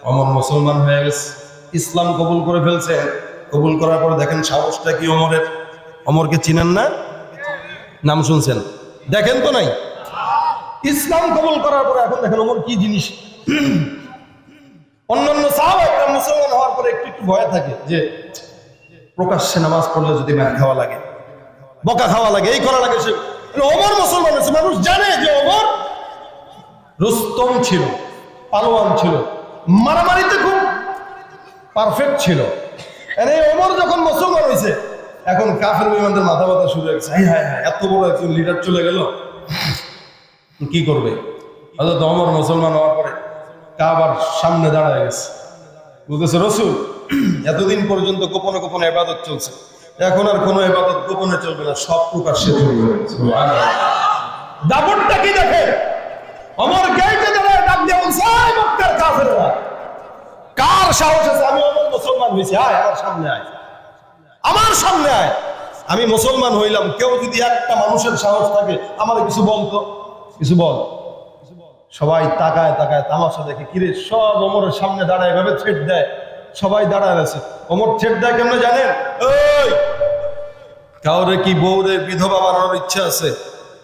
[SPEAKER 2] ওমর মুসলমান হয়ে গেছে, ইসলাম কবুল করে ফেলছে। কবুল করার পর দেখেন সাহসটা কি ওমরের। ওমরকে চিনেন না? নাম শুনছেন? দেখেন তো নাই? ইসলাম কবুল করার পর এখন দেখেন ওমর কি জিনিস। অন্যান্য সাহাবারা মুসলমান হওয়ার পরে একটু একটু ভয় থাকে যে প্রকাশ্যে নামাজ পড়লে যদি মার খাওয়া লাগে, বকা খাওয়া লাগে, এই করা লাগে, সে ওমর মুসলমান হয়েছে। মানুষ জানে যে ওমর রুস্তম ছিল, পালোয়ান ছিল, মারামারিতে খুব পারফেক্ট ছিল। এই ওমর যখন মুসলমান হয়েছে, এখন কাফের বিমানদের মাথা ব্যথা শুরু হয়েছে। হায় হায় হায়, এত বড় একজন লিডার চলে গেল, কি করবে? অর্থাৎ ওমর মুসলমান হওয়ার পরে কাবার সামনে দাঁড়ায় গেছে, বলতেছে রাসূল এতদিন পর্যন্ত গোপনে গোপনে ইবাদত চলছে, এখন আর কোনো ইবাদত গোপনে চলবে না, সব প্রকাশ্যে চলবে। সুবহানাল্লাহ। দাপটটা কি দেখে? ওমর গেটে দাঁড়ায় ডাক দিয়ে বলছে, এই মক্কার কাফেররা, কার সাহস আছে? আমি ওমর মুসলমান হইছি, আয় আমার সামনে আয়, আমার সামনে আয়। আমি মুসলমান হইলাম, কেউ যদি একটা মানুষের সাহস থাকে আমার কিছু বলতো, কিছু বল। সবাই তাকায় তাকায় তামাশা দেখে, কিরে সব ওমরের সামনে দাঁড়ায় এভাবে থ্রেট দেয়, সবাই দাঁড়ায় আছে। ওমর থ্রেট দেয় কেমনে জানেন? ওই কাউরে কি বউরে বিধবা বানানোর ইচ্ছা আছে?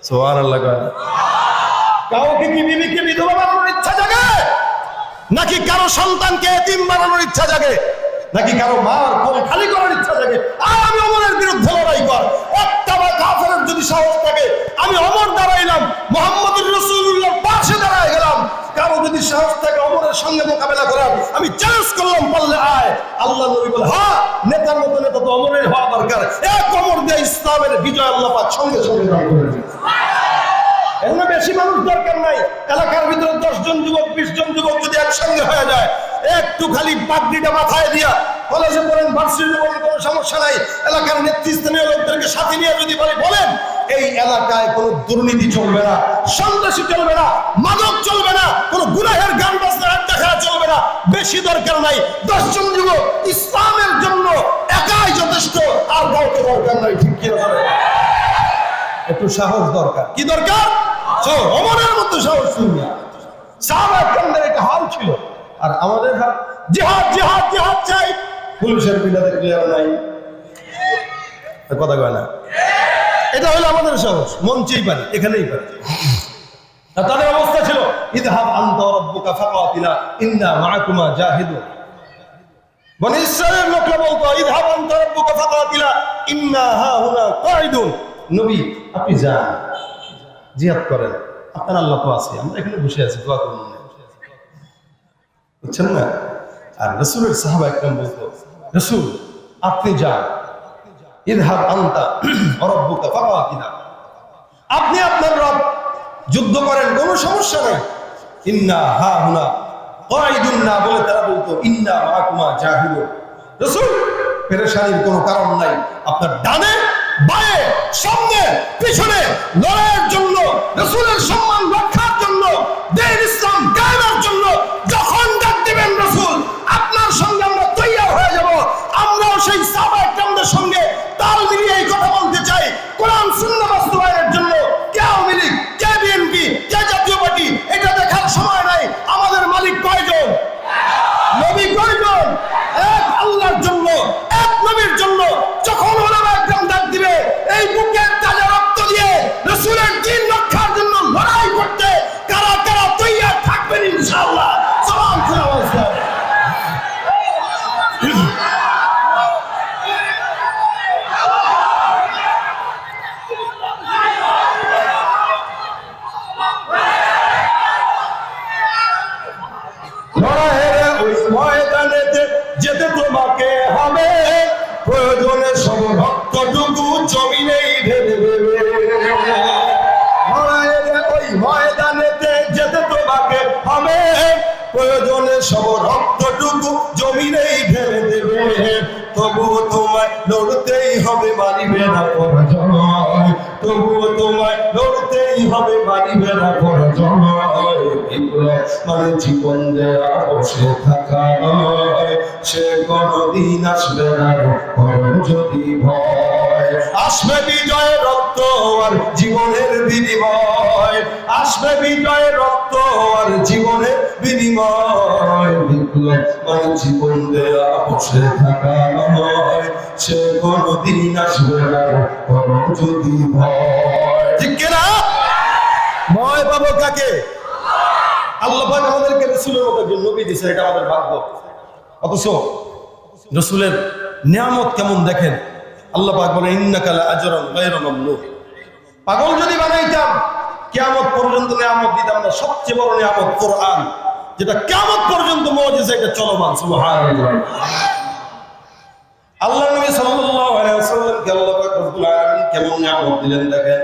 [SPEAKER 2] সুবহানাল্লাহ। কাউকে কি বিবিকে বিধবা বানানোর ইচ্ছা জাগে? নাকি কারো সন্তানকে এতিম বানানোর ইচ্ছা জাগে? নাকি কারো মার কোল খালি করার ইচ্ছা জাগে? আর আমি ওমরের বিরুদ্ধে লড়াই কর। একটা বা কাফেরের যদি সাহস থাকে, আমি ওমর দাঁড়াইলাম, মুহাম্মদুর রাসূলুল্লাহর পাশে দাঁড়ায় গেলাম। কারো যদি সাহস থাকে ওমরের সঙ্গে মোকাবেলা করার, আমি চ্যালেঞ্জ করলাম, পারলে আয়। আল্লাহ নবী বলে, হ্যাঁ নেতার মতো নেতা তো ওমরের হওয়া দরকার। এক ওমর দিয়ে ইসলামের বিজয় আল্লাহ পাক সঙ্গে সঙ্গে দান করে দিয়েছে। এর বেশি মানুষ দরকার নাই। এলাকার ভিতরে 10 জন যুবক 20 জন যুবক যদি একসঙ্গে হয়ে যায়, একটু খালি পাগড়িটা মাথায় দিয়া কলেজে পড়েন, ভার্সিটিতে পড়েন, কোনো সমস্যা নাই, এলাকার নেতৃস্থানীয় লোকদেরকে সাথে নিয়ে যদি বলেন এই এলাকায় কোনো দুর্নীতি চলবে না, সন্ত্রাসী চলবে না, মাদক চলবে না, কোনো গুনাহের গান বাজনা আড্ডা খেলা চলবে না, বেশি দরকার নাই, 10 জন যুবক ইসলামের জন্য একাই যথেষ্ট, আর কাউকে দরকার নাই। ঠিক কি না? একটু সাহস দরকার। কি দরকার? ওমরের মতো সাহস শুনিয়া সাহাবায়ে কেরামদের একটা হাল ছিল। আর আমাদের হাল জিহাদ জিহাদ জিহাদ চাই, পুলিশের বিলাতে ক্লিয়ার নাই, কথা কয় না। এটা হলো আমাদের সাহস, মঞ্চেই পারি, এখানেই পারি। আর তাদের অবস্থা ছিল ইযহাব আনতা ওয়া রাব্বুকা ফাকাতিলা ইন্না মাআকুমা জাহিদুন। বনি ইসরাঈলের লোকরা বলতো ইযহাব আনতা ওয়া রাব্বুকা ফাকাতিলা ইন্না হাহুনা কাঈদুন। নবী আপনি যান, জিহাদ করেন, আপনার আল্লাহ তো আছে, আমরা এখানে বসে আছি, দোয়া করুন, বুঝছেন না? আর রাসূলের সাহাবায়ে কেরাম বলতো রাসূল আপনি যান, ইযহাব আনতা ওয়া রাব্বুকা ফাকাতিলা, আপনি আপনার রব যুদ্ধ করেন, কোনো সমস্যা নাই। ইন্না হাহুনা কাঈদুন না বলে তারা বলতো ইন্না মাআকুমা জাহিদুন। রাসূল পেরেশানির কোনো কারণ নাই, আপনার ডানে বায়ে সামনে পিছনে লড়াইয়ের জন্য, রাসূলের সম্মান রক্ষার জন্য, দ্বীন ইসলাম কায়েমের জন্য যখন ডাক দিবেন রাসূল, আপনার সঙ্গে আমরা তৈয়ার হয়ে যাব। আমরাও সেই সাহাবায়ে কেরামদের সঙ্গে তাল মিলিয়ে এই কথা বলতে চাই, কোরআন সুন্নাহ বাস্তবায়নের জন্য কে আওয়ামী লীগ, কে বিএনপি, কে জাতীয় পার্টি, এটা দেখার সময় নাই। আমাদের মালিক কয়জন? নবী কয়জন? এক আল্লাহর জন্য, এক নবীর জন্য। যখন ওলামায়ে কেরাম ডাক দিবে, এই বুকের তাজা রক্ত দিয়ে লড়াইয়ের ওই ময়দানেতে যেতে তোমাকে হবে, প্রয়োজনে সব রক্তটুকু জমিনেই ঢেলে দেবে। লড়াইয়ের ওই ময়দানেতে যেতে তোমাকে হবে, প্রয়োজনে সব রক্তটুকু জমিনেই ঢেলে দেবে। তবুও তোমায় লড়তেই হবে, মানিবে না পরাজয়। তবুও তোমায় লড়তেই হবে, মানিবে না পরাজয়। বিপ্লব মানে জীবন দেয়া বসে থাকা নয়, সে কোনদিন আসবে না করো যদি ভয়। আসবে বিজয় রক্ত আর জীবনের বিনিময়, আসবে বিজয় রক্ত আর জীবনের বিনিময়। বিপ্লব মানে জীবন দেয়া বসে থাকা নয়, সে কোনদিন আসবে না করো যদি ভয়। ঠিক কিনা? ভয় পাবো কাকে? আল্লাহ পাক আমাদেরকে রাসূলের মতো একজন নবী দিয়েছে, এটা আমাদের ভাগ্য। অথচ রাসূলের নিয়ামত কেমন দেখেন। আল্লাহ পাক বলেন ইন্নাকা লাআজরান গায়রা মামনুন। পাগল যদি বানাইতাম কিয়ামত পর্যন্ত নিয়ামত দিতাম না। সবচেয়ে বড় নিয়ামত কোরআন, যেটা কিয়ামত পর্যন্ত মুজিজা, এটা চলমান। সুবহানাল্লাহ। আল্লাহ নবী সাল্লাল্লাহু আলাইহি ওয়াসাল্লামকে আল্লাহ পাক রব্বুল আলামিন কেমন নিয়ামত দিলেন দেখেন।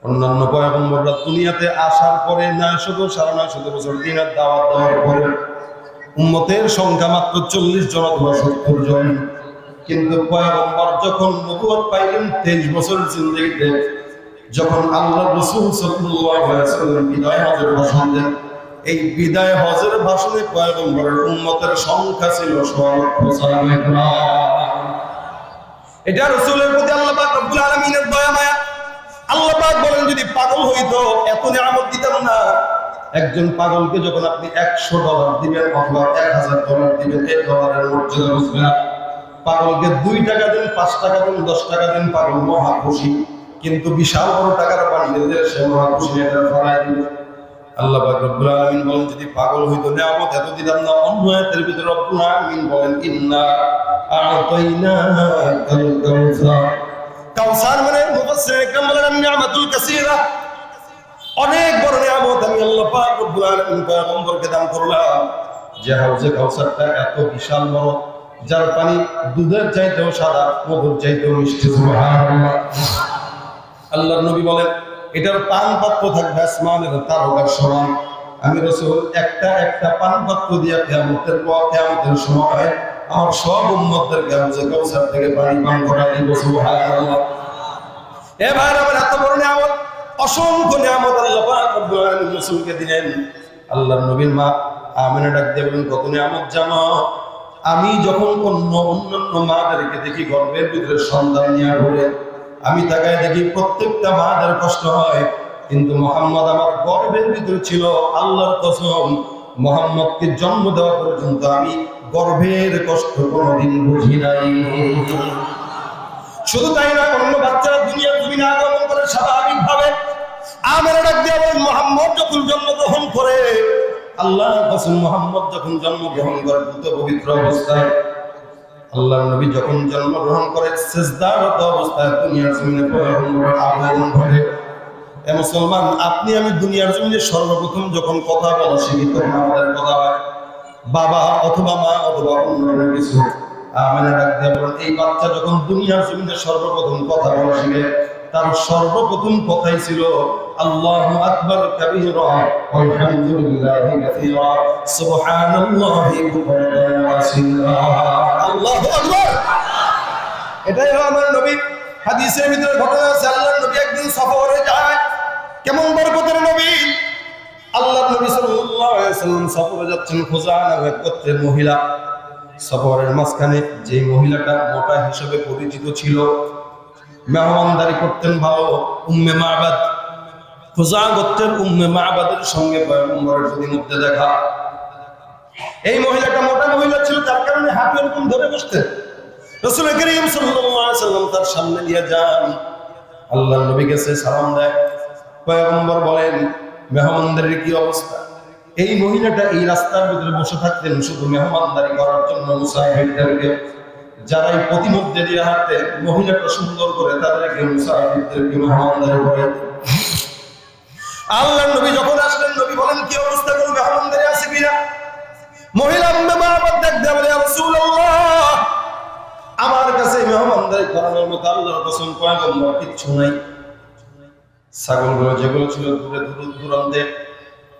[SPEAKER 2] অন্যান্য পয়গম্বররা দুনিয়াতে আসার পরে 900 বছর দিনের দাওয়াত দেওয়ার পরে উম্মতের সংখ্যা মাত্র 40 জন অথবা 70 জন। কিন্তু পয়গম্বর যখন নবুয়ত পাইলেন 23 বছর জিন্দেগিতে, যখন আল্লাহ রাসূল সাল্লাল্লাহু আলাইহি ওয়াসাল্লাম বিদায় হজের ভাষণ দেন, এই বিদায় হজের ভাষণে পয়গম্বরের উম্মতের সংখ্যা ছিল 100। এটা রাসূলের প্রতি আল্লাহ পাক রব্বুল আলামিনের দয়া মায়া। আল্লাহ পাক বলেন যদি পাগল হইতো এত নিয়ামত দিতাম না। একজন পাগলকে যখন আপনি $100 দিবেন অথবা $1000 দিবেন, এই ডলারের মর্যাদা বুঝবে না। পাগলকে 2 টাকা দেন, 5 টাকা দেন, 10 টাকা দেন, পাগল মহা খুশি। কিন্তু বিশাল বড় টাকার বান্ডিল দিলে সে মহা খুশি এটা ফলায় দিবে। আল্লাহ পাক রব্বুল আলামিন বলেন যদি পাগল হইতো নিয়ামত এত দিতাম না। অন্য আয়াতের ভিতরে রব্বুল আলামিন বলেন ইন্না আ'তাইনাকাল কাউসার। কাউসার মানে মুফাসসির একরাম বলেন নিয়ামাতুল কাসীরা, অনেক বড় নিয়ামত আমি আল্লাহ পাক রব্বুল আলামিন পয়গম্বরকে দান করলাম। যে হাউজে কাউসারটা এত বিশাল বড়, যার পানি দুধের চাইতেও সাদা, মধুর চাইতেও মিষ্টি। সুবহানাল্লাহ। আল্লাহর নবী বলেন এটার পান পাত্র থাকবে আসমানের তারকার সমান। আমি রাসূল একটা পান পাত্র দিয়া কিয়ামতের সময় আমার সব উম্মতদেরকে হাউজে কাউসার থেকে পানি পান করাই দিব। সুবহানাল্লাহ। এ ভাইরা, আমার এত বড় নিয়ামত, অসংখ্য নিয়ামত আল্লাহ পাক রব্বুল আলামিন রাসূলকে দিলেন। আল্লাহর নবীর মা আমিনা ডাক দিয়ে বলেন কত নিয়ামত জানো? আমি যখন অন্যান্য মাদেরকে দেখি গর্ভের ভিতরে সন্তান নিয়ে ঘুরে, আমি তাকায় দেখি প্রত্যেকটা মাদের কষ্ট হয়, কিন্তু মুহাম্মদ আমার গর্ভের ভিতরে ছিল। আল্লাহর কসম, মুহাম্মদকে জন্ম দেওয়া পর্যন্ত আমি গর্ভের কষ্ট কোনোদিন বুঝি নাই। শুধু তাই না, অন্য বাচ্চারা দুনিয়ার জমিনে আগমন করে স্বাভাবিকভাবে। আমিনা ডাক দিয়ে বলেন মুহাম্মদ যখন জন্মগ্রহণ করে, আল্লাহর কসম মুহাম্মদ যখন জন্মগ্রহণ করে পুত পবিত্র অবস্থায়, আল্লাহর নবী যখন জন্মগ্রহণ করে সিজদারত অবস্থায় দুনিয়ার জমিনে পয়গম্বরের আগমন ঘটে। এ মুসলমান, আপনি আমি দুনিয়ার জমিনে সর্বপ্রথম যখন কথা বলা শিখি তখন আমাদের কথা হয় বাবা অথবা মা অথবা অন্য কিছু। আমিনা ডাক দিয়ে বলেন এই বাচ্চা যখন দুনিয়ার জমিনে সর্বপ্রথম কথা বলা শিখে, তার সর্বপ্রথম কথাই ছিল আল্লাহু আকবার কাবীরা আলহামদুলিল্লাহি কাসীরা সুবহানাল্লাহি বুকরাতান ওয়া আসীলা। আল্লাহু আকবার। এটাই হলো আমার নবী। হাদিসের ভিতরে ঘটনা আছে, আল্লাহর নবী একদিন সফরে যায়। কেমন বরকতের নবী! আল্লাহর নবী সাল্লাল্লাহু আলাইহি ওয়াসাল্লাম সফরে যাচ্ছেন। খুজাআ নামে গোত্রের মহিলা, সফরের মাঝখানে যে মহিলাটা মোটা হিসেবে পরিচিত ছিল, মেহমানদারি করতেন ভালো, উম্মে মা'বাদ। খুজাআ গোত্রের উম্মে মা'বাদের সঙ্গে পয়গম্বরের প্রতিমধ্যে দেখা। এই মহিলাটা মোটা মহিলা ছিল, যার কারণে হাঁটু এরকম ধরে বসতেন। রাসূল করিম সাল্লাল্লাহু আলাইহি ওয়াসাল্লাম তার সামনে দিয়ে যান। আল্লাহর নবী কাছে সালাম দেয়। পয়গম্বর বলেন মেহমানদারির কি অবস্থা?
[SPEAKER 1] এই মহিলাটা এই রাস্তার ভিতরে বসে থাকতেন শুধু মেহমানদারি করার জন্য মুসাফিরদেরকে, যারাই প্রতিমধ্যে দিয়ে হাঁটতেন মহিলাটা সুন্দর করে তাদেরকে মুসাফিরদেরকে মেহমানদারি করে।
[SPEAKER 2] আল্লাহর নবী যখন আসলেন, নবী বলেন কি অবস্থা, কোন মেহমানদারি আছে কিনা? মহিলা উম্মে মা'বাদ ডাক দিয়ে বলে, ইয়া রাসূলুল্লাহ,
[SPEAKER 1] আমার কাছে মেহমানদারি করানোর মতো আল্লাহর কসম পয়গম্বর কিচ্ছু নাই। ছাগলগুলো যেগুলো ছিল দূরে দূরান্তে,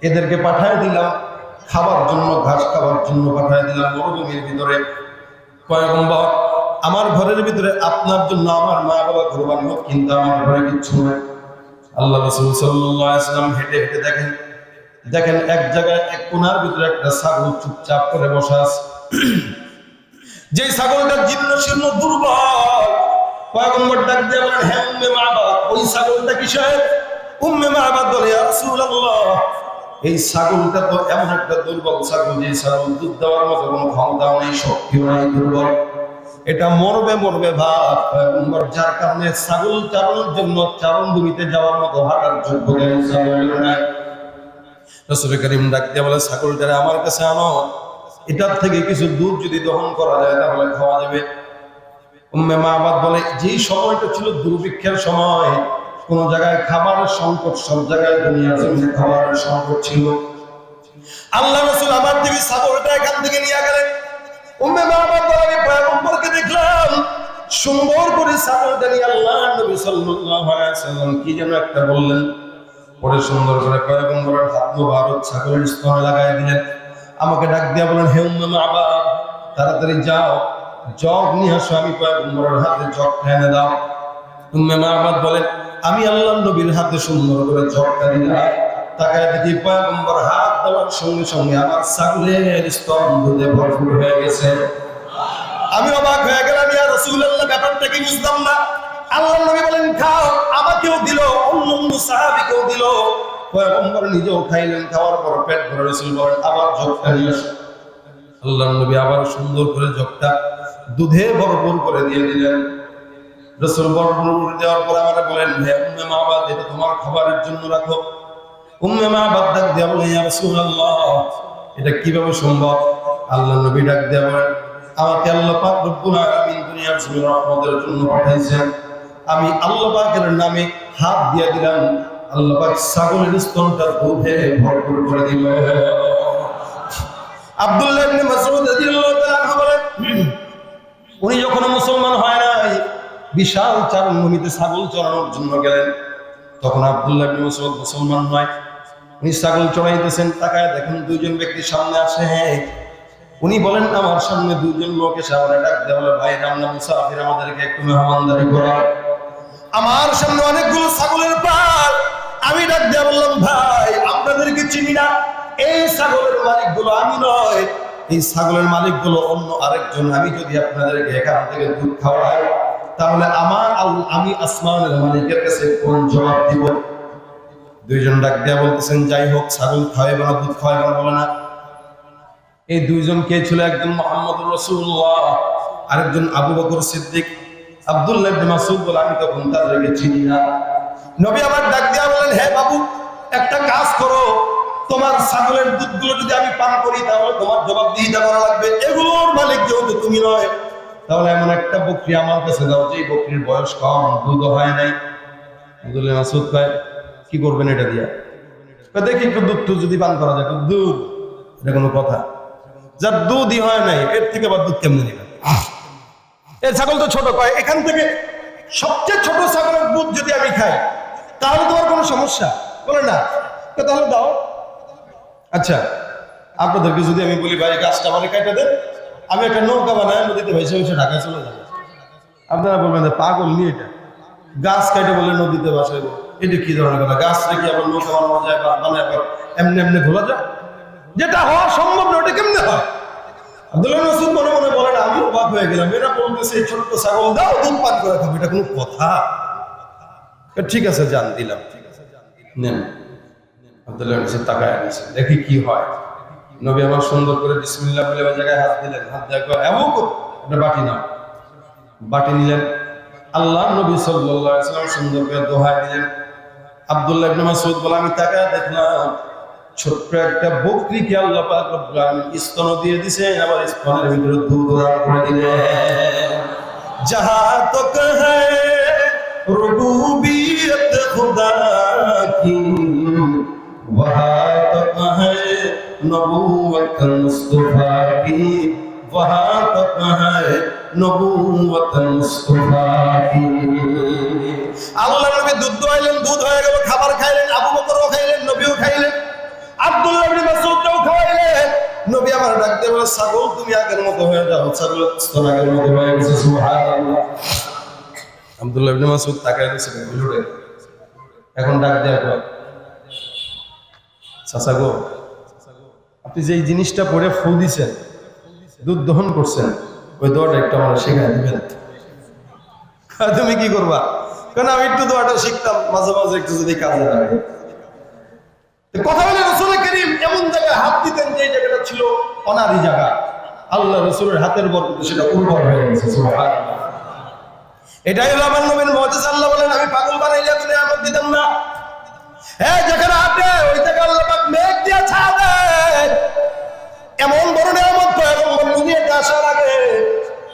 [SPEAKER 1] এদেরকে পাঠায় দিলাম খাবার জন্য, ঘাস খাবার জন্য পাঠায় দিলাম মরুভূমির ভিতরে। পয়গম্বর, আমার ঘরের ভিতরে আপনার জন্য আমার মা বাবা কুরবানি হোক, কিন্তু আমার ঘরে কিচ্ছু নাই। আল্লাহ রাসূল সাল্লাল্লাহু আলাইহি ওয়াসাল্লাম হেঁটে হেঁটে দেখেন এক জায়গায় এক কোণার ভিতরে একটা ছাগল চুপচাপ করে বসা আছে।
[SPEAKER 2] যে ছাগলটা জীর্ণ শীর্ণ দুর্বল, পয়গম্বর ডাক দিয়ে বলেন, হে উম্মে মা'বাদ, ওই ছাগলটা কিসের? উম্মে মা'বাদ বলে, ইয়া রাসূলুল্লাহ,
[SPEAKER 1] এই ছাগলটা তো এমন একটা দুর্বল ছাগল, যে ছাগল দুধ দেওয়ার মতো কোনো ক্ষমতাও নেই, শক্তিও নাই, দুর্বল। এটা মরবে ভাব পয়গম্বর, যার কারণে ছাগল চারণের জন্য চারণ ভূমিতে যাওয়ার মতো হাঁটার যোগ্যতা এই ছাগলের নাই। রাসূল করিম ডাক দিয়ে বলে, ছাগলটারে আমার কাছে আনো, এটার থেকে কিছু দুধ যদি দহন করা যায় তাহলে খাওয়া যাবে। উম্মে মা'বাদ বলে, যেই সময়টা ছিল দুর্ভিক্ষের সময়, কোন জায়গায় খাবারের সংকট, সব জায়গায় দুনিয়ার জমিনে খাবারের সংকট ছিল।
[SPEAKER 2] আল্লাহ রাসূল আমার দিকে ছাগলটা এখান থেকে নিয়ে গেলেন। উম্মে মা'বাদ বলে, আমি পয়গম্বরকে দেখলাম সুন্দর করে ছাগলটা নিয়ে আল্লাহর নবী সাল্লাল্লাহু আলাইহি ওয়াসাল্লাম কি যেন একটা বললেন,
[SPEAKER 1] পরে সুন্দর করে পয়গম্বরের হাত মোবারক ছাগলের স্তনে লাগায় দিলেন। আমাকে ডাক দিয়া বলেন, হে উম্মে মা'বাদ, তাড়াতাড়ি যাও, জগ নিয়ে আসো, আমি পয়গম্বরের হাতে জগটা এনে দাও। উম্মে মা'বাদ বলেন, আমি আল্লাহর নবীর হাতে সুন্দর করে জগটা দিলাম, তাকায় দেখি পয়গম্বর হাত দেওয়ার সঙ্গে সঙ্গে আমার ছাগলের স্তন দুধে ভরপুর হয়ে গেছে।
[SPEAKER 2] আমি অবাক হয়ে গেলাম, ইয়া রাসূলুল্লাহ, ব্যাপারটা কি বুঝলাম না। আল্লাহর নবী বলেন, খাও, আমাকেও দিল, অন্য সাহাবীকেও দিল।
[SPEAKER 1] পয়গম্বর নিজেও খাইলেন, খাওয়ার পর পেট ভরে রাসূল বলেন, আবার জগটা নিয়ে আসো। আল্লাহর নবী আবার সুন্দর করে জগটা দুধে ভরপুর করে দিয়ে দিলেন। রাসূল ভরপুর করে দেওয়ার পর আমাকে বলেন, হে উম্মে মা'বাদ, এটা তোমার খাবারের জন্য রাখো। উম্মে মা'বাদ ডাক দিয়ে বলেন, ইয়া রাসূলুল্লাহ, এটা কিভাবে সম্ভব? আল্লাহর নবী ডাক দিয়ে বলেন, আমাকে আল্লাহ পাক রব্বুল আলামিন দুনিয়ার জমিনে রহমতের জন্য পাঠাইছেন। আমি আল্লাহ পাকের নামে হাত দিয়ে দিলাম, আল্লাহ পাক ছাগলের স্তনটা দুধে ভরপুর করে দিল।
[SPEAKER 2] আব্দুল্লাহ ইবনে মাসউদ রাদিয়াল্লাহু তাআলা আনহু বলেন,
[SPEAKER 1] উনি যখন মুসলমান হয় নাই, বিশাল চারণভূমিতে ছাগল চড়ানোর জন্য গেলেন। তখন আব্দুল্লাহ ইবনে মাসউদ মুসলমান নয়, উনি ছাগল চড়াইতেছেন। তাকায় দেখেন দুইজন ব্যক্তি সামনে আসে। উনি বলেন, আমার সামনে দুইজন লোক এসে আমার ডাক দেয়, বলে, ভাই আমরা মুসাফির, আমাদেরকে একটু মেহমানদারি করা।
[SPEAKER 2] আমার সামনে অনেকগুলো ছাগলের পাল। আমি ডাক দিয়ে বললাম, ভাই আপনাদেরকে চিনি না, এই ছাগলের মালিকগুলো আমি নয়,
[SPEAKER 1] এই ছাগলের মালিকগুলো অন্য আরেকজন। আমি যদি আপনাদেরকে এখান থেকে দুধ খাওয়াই, তাহলে আমি আসমানের মালিকের কাছে কোন জবাব দিব? দুইজন ডাক দিয়া বলতেছেন, যাই হোক, ছাগল খাওয়াইবে না, দুধ খাওয়াইবে না? বলে না। এই দুইজন কে ছিল? একজন মুহাম্মদুর রাসূলুল্লাহ, আরেকজন আবু বকর সিদ্দিক। আব্দুল্লাহ ইবনে মাসউদ বলে, আমি তখন তাদেরকে চিনি না।
[SPEAKER 2] নবী আমার ডাক দিয়া বলেন, হে বাবু, একটা কাজ করো, তোমার ছাগলের দুধগুলো যদি আমি পান করি তাহলে তোমার জবাবদিহিতা করা লাগবে। এগুলোর মালিক যেহেতু তুমি নয়,
[SPEAKER 1] তাহলে এমন একটা বকরি আমার কাছে দাও, যে বকরির বয়স কম, দুধ হয় নাই। আব্দুল্লাহ মাসউদ কয়, কি করবেন এটা দিয়া? দেখি একটু দুধ যদি পান করা যায়। দুধ, এটা কোনো কথা? যার দুধই হয় নাই, এর থেকে আবার দুধ কেমনে নেবেন?
[SPEAKER 2] এই ছাগল তো ছোট, কয় এখান থেকে সবচেয়ে ছোট ছাগলের দুধ যদি আমি খাই তাহলে তোমার কোনো সমস্যা? বলে না। তাহলে দাও।
[SPEAKER 1] আচ্ছা, আপনাদেরকে যদি আমি বলি, ভাই গাছটা মানে কাটা দেন, আমি একটা নৌকা বানাই নদীতে ভেসে ভেসে ঢাকায় চলে যাবো, আপনারা বলবেন পাগল নিয়ে এটা গাছ কাটে বলে নদীতে ভাসাইবো, এটা কি ধরনের কথা? গাছ রেখে আবার নৌকা বানানো যায়, বা মানে আবার এমনি এমনি ঘোরা যায়?
[SPEAKER 2] যেটা হওয়া সম্ভব না, ওটা কেমনে হয়?
[SPEAKER 1] আব্দুল্লাহ মাসউদ মনে মনে বলেন, আমি অবাক হয়ে গেলাম, এরা বলতেছে এই ছোট্ট ছাগল দাও, দুধ পান করে খাবো, এটা কোনো কথা? ঠিক আছে, জান দিলাম, নেন। আব্দুল্লাহ মাসউদ তাকায় আছে, দেখি কি হয়। নবী আমার সুন্দর করে বিসমিল্লাহ বলে ওই জায়গায় হাত দিলেন, হাত দেওয়া এমন একটা বাটি নাও, বাটি নিলেন। আল্লাহ নবী সাল্লাল্লাহু আলাইহি ওয়াসাল্লাম সুন্দর করে দোহাই দিলেন। আব্দুল্লাহ ইবনে মাসউদ বলে, আমি তাকায় দেখলাম ছোট্ট একটা বকরিকে আল্লাহ পাক রব্বুল আলামিন স্তন দিয়ে দিয়েছেন, আবার স্তনের ভিতরে দুধ করে দিলেন। जहाँ तक है रुबूबियत खुदा की वहाँ तक है नबूवत मुस्तफा की, वहाँ तक है नबूवत मुस्तफा की। আল্লাহ নবী দুধ দোয়াইলেন, দুধ হয়ে গেল, খাবার খাইলেন, আবু বকরও খাইলেন, নবীও খাইলেন, আব্দুল্লাহ ইবনে মাসউদও খাওয়াইলেন। নবী আমার ডাকতে বলে, ছাগল তুমি আগের মতো হয়ে যাও। ছাগল স্তন আগের মতো হয়ে গেছে, সুবহানাল্লাহ। আব্দুল্লাহ ইবনে মাসউদ তাকায় দিয়েছিল বিলুরে, এখন ডাক দেয়া কয়, চাচা গো, আপনি যে এই জিনিসটা পরে ফুল দিছেন, দুধ দহন করছেন, ওই দোয়াটা একটু আমার শেখায় দিবেন। তুমি কি করবা? কারণ আমি একটু দোয়াটা শিখতাম, মাঝে মাঝে একটু যদি কাজে লাগে। কথা বলে রাসূল করিম এমন জায়গায় হাত দিতেন যে জায়গাটা ছিল অনারি জায়গা, আল্লাহ রাসূলের হাতের বরকতে সেটা উর্বর হয়ে গেছে, সুবহানাল্লাহ। এটাই হলো আমার নবীর মুজিজা। আল্লাহ বলেন, আমি পাগল বানাইলে আপনি নিয়ামত দিতাম না। হ্যাঁ, যেখানে হাঁটে ওই জায়গায় আল্লাহ পাক মেঘ দিয়ে ছায়া দেয়। এমন বড় নিয়ামত পয়গম্বর দুনিয়াতে আসার আগে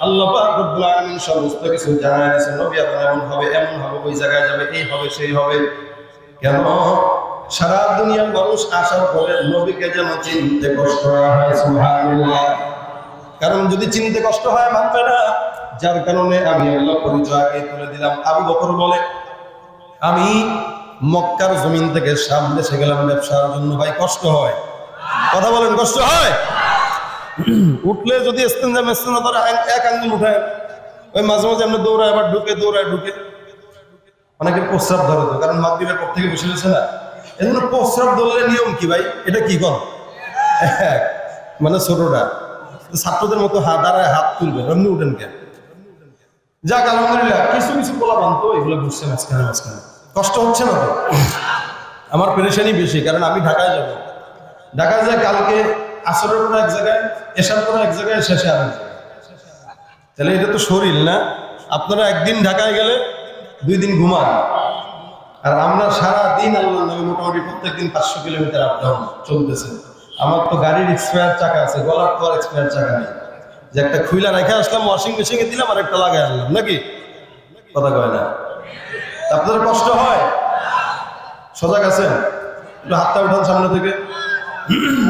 [SPEAKER 1] আল্লাহ পাক রব্বুল আলামিন সমস্ত কিছু জানায় দিয়েছেন। নবী আপনার এমন হবে, এমন হবে, ওই জায়গায় যাবে, এই হবে, সেই হবে। কেন? সারা দুনিয়ার মানুষ আসার পরে নবীকে যেন চিনতে কষ্ট হয়, সুবহানাল্লাহ। কারণ যদি চিনতে কষ্ট হয় মানবে না, যার কারণে আমি আল্লাহ পরিচয় আগে তুলে দিলাম। আবু বকর বলে, আমি মক্কার জমিন থেকে সামনে দেশে গেলাম ব্যবসার জন্য, ভাই কষ্ট হয়। কথা বলেন, কষ্ট হয়? উঠলে যদি ইস্তেঞ্জা মেস্তেঞ্জা ধরে এক আঙ্গুল উঠায়, ওই মাঝে মাঝে আমরা দৌড়ায়, আবার ঢুকে দৌড়ায় ঢুকে, অনেকের প্রস্রাব ধরে তো, কারণ মাগরিবের পর থেকে বসে গেছে না। এজন্য প্রস্রাব ধরলে নিয়ম কি ভাই? এটা কি কর মানে ছোটটা ছাত্রদের মতো দাঁড়ায় হাত তুলবে, এমনি উঠেন কেন? যাক আলহামদুলিল্লাহ, কিছু কিছু বলা বানতো, এগুলো বুঝছে মাঝখানে মাঝখানে কষ্ট হচ্ছে না তো। আমার পেরেশানি বেশি, কারণ আমি ঢাকায় যাব। ঢাকায় যায় কালকে আসরের পর এক জায়গায়, এশার পর এক জায়গায়, শেষে আর এক জায়গায়। তাহলে এটা তো শরীর না? আপনারা একদিন ঢাকায় গেলে 2 দিন ঘুমান, আর আমরা সারা দিন আল্লাহ নবী মোটামুটি প্রত্যেকদিন 500 কিলোমিটার আপ ডাউন চলতেছে। আমার তো গাড়ির এক্সপায়ার চাকা আছে, গলার তো আর এক্সপায়ার চাকা নেই যে একটা খুইলা রেখে আসলাম, ওয়াশিং মেশিনে দিলাম আর একটা লাগাই আনলাম, নাকি? কথা কয় না? আপনাদের কষ্ট হয়? সজাগ আছেন? একটু হাতটা উঠান সামনে থেকে,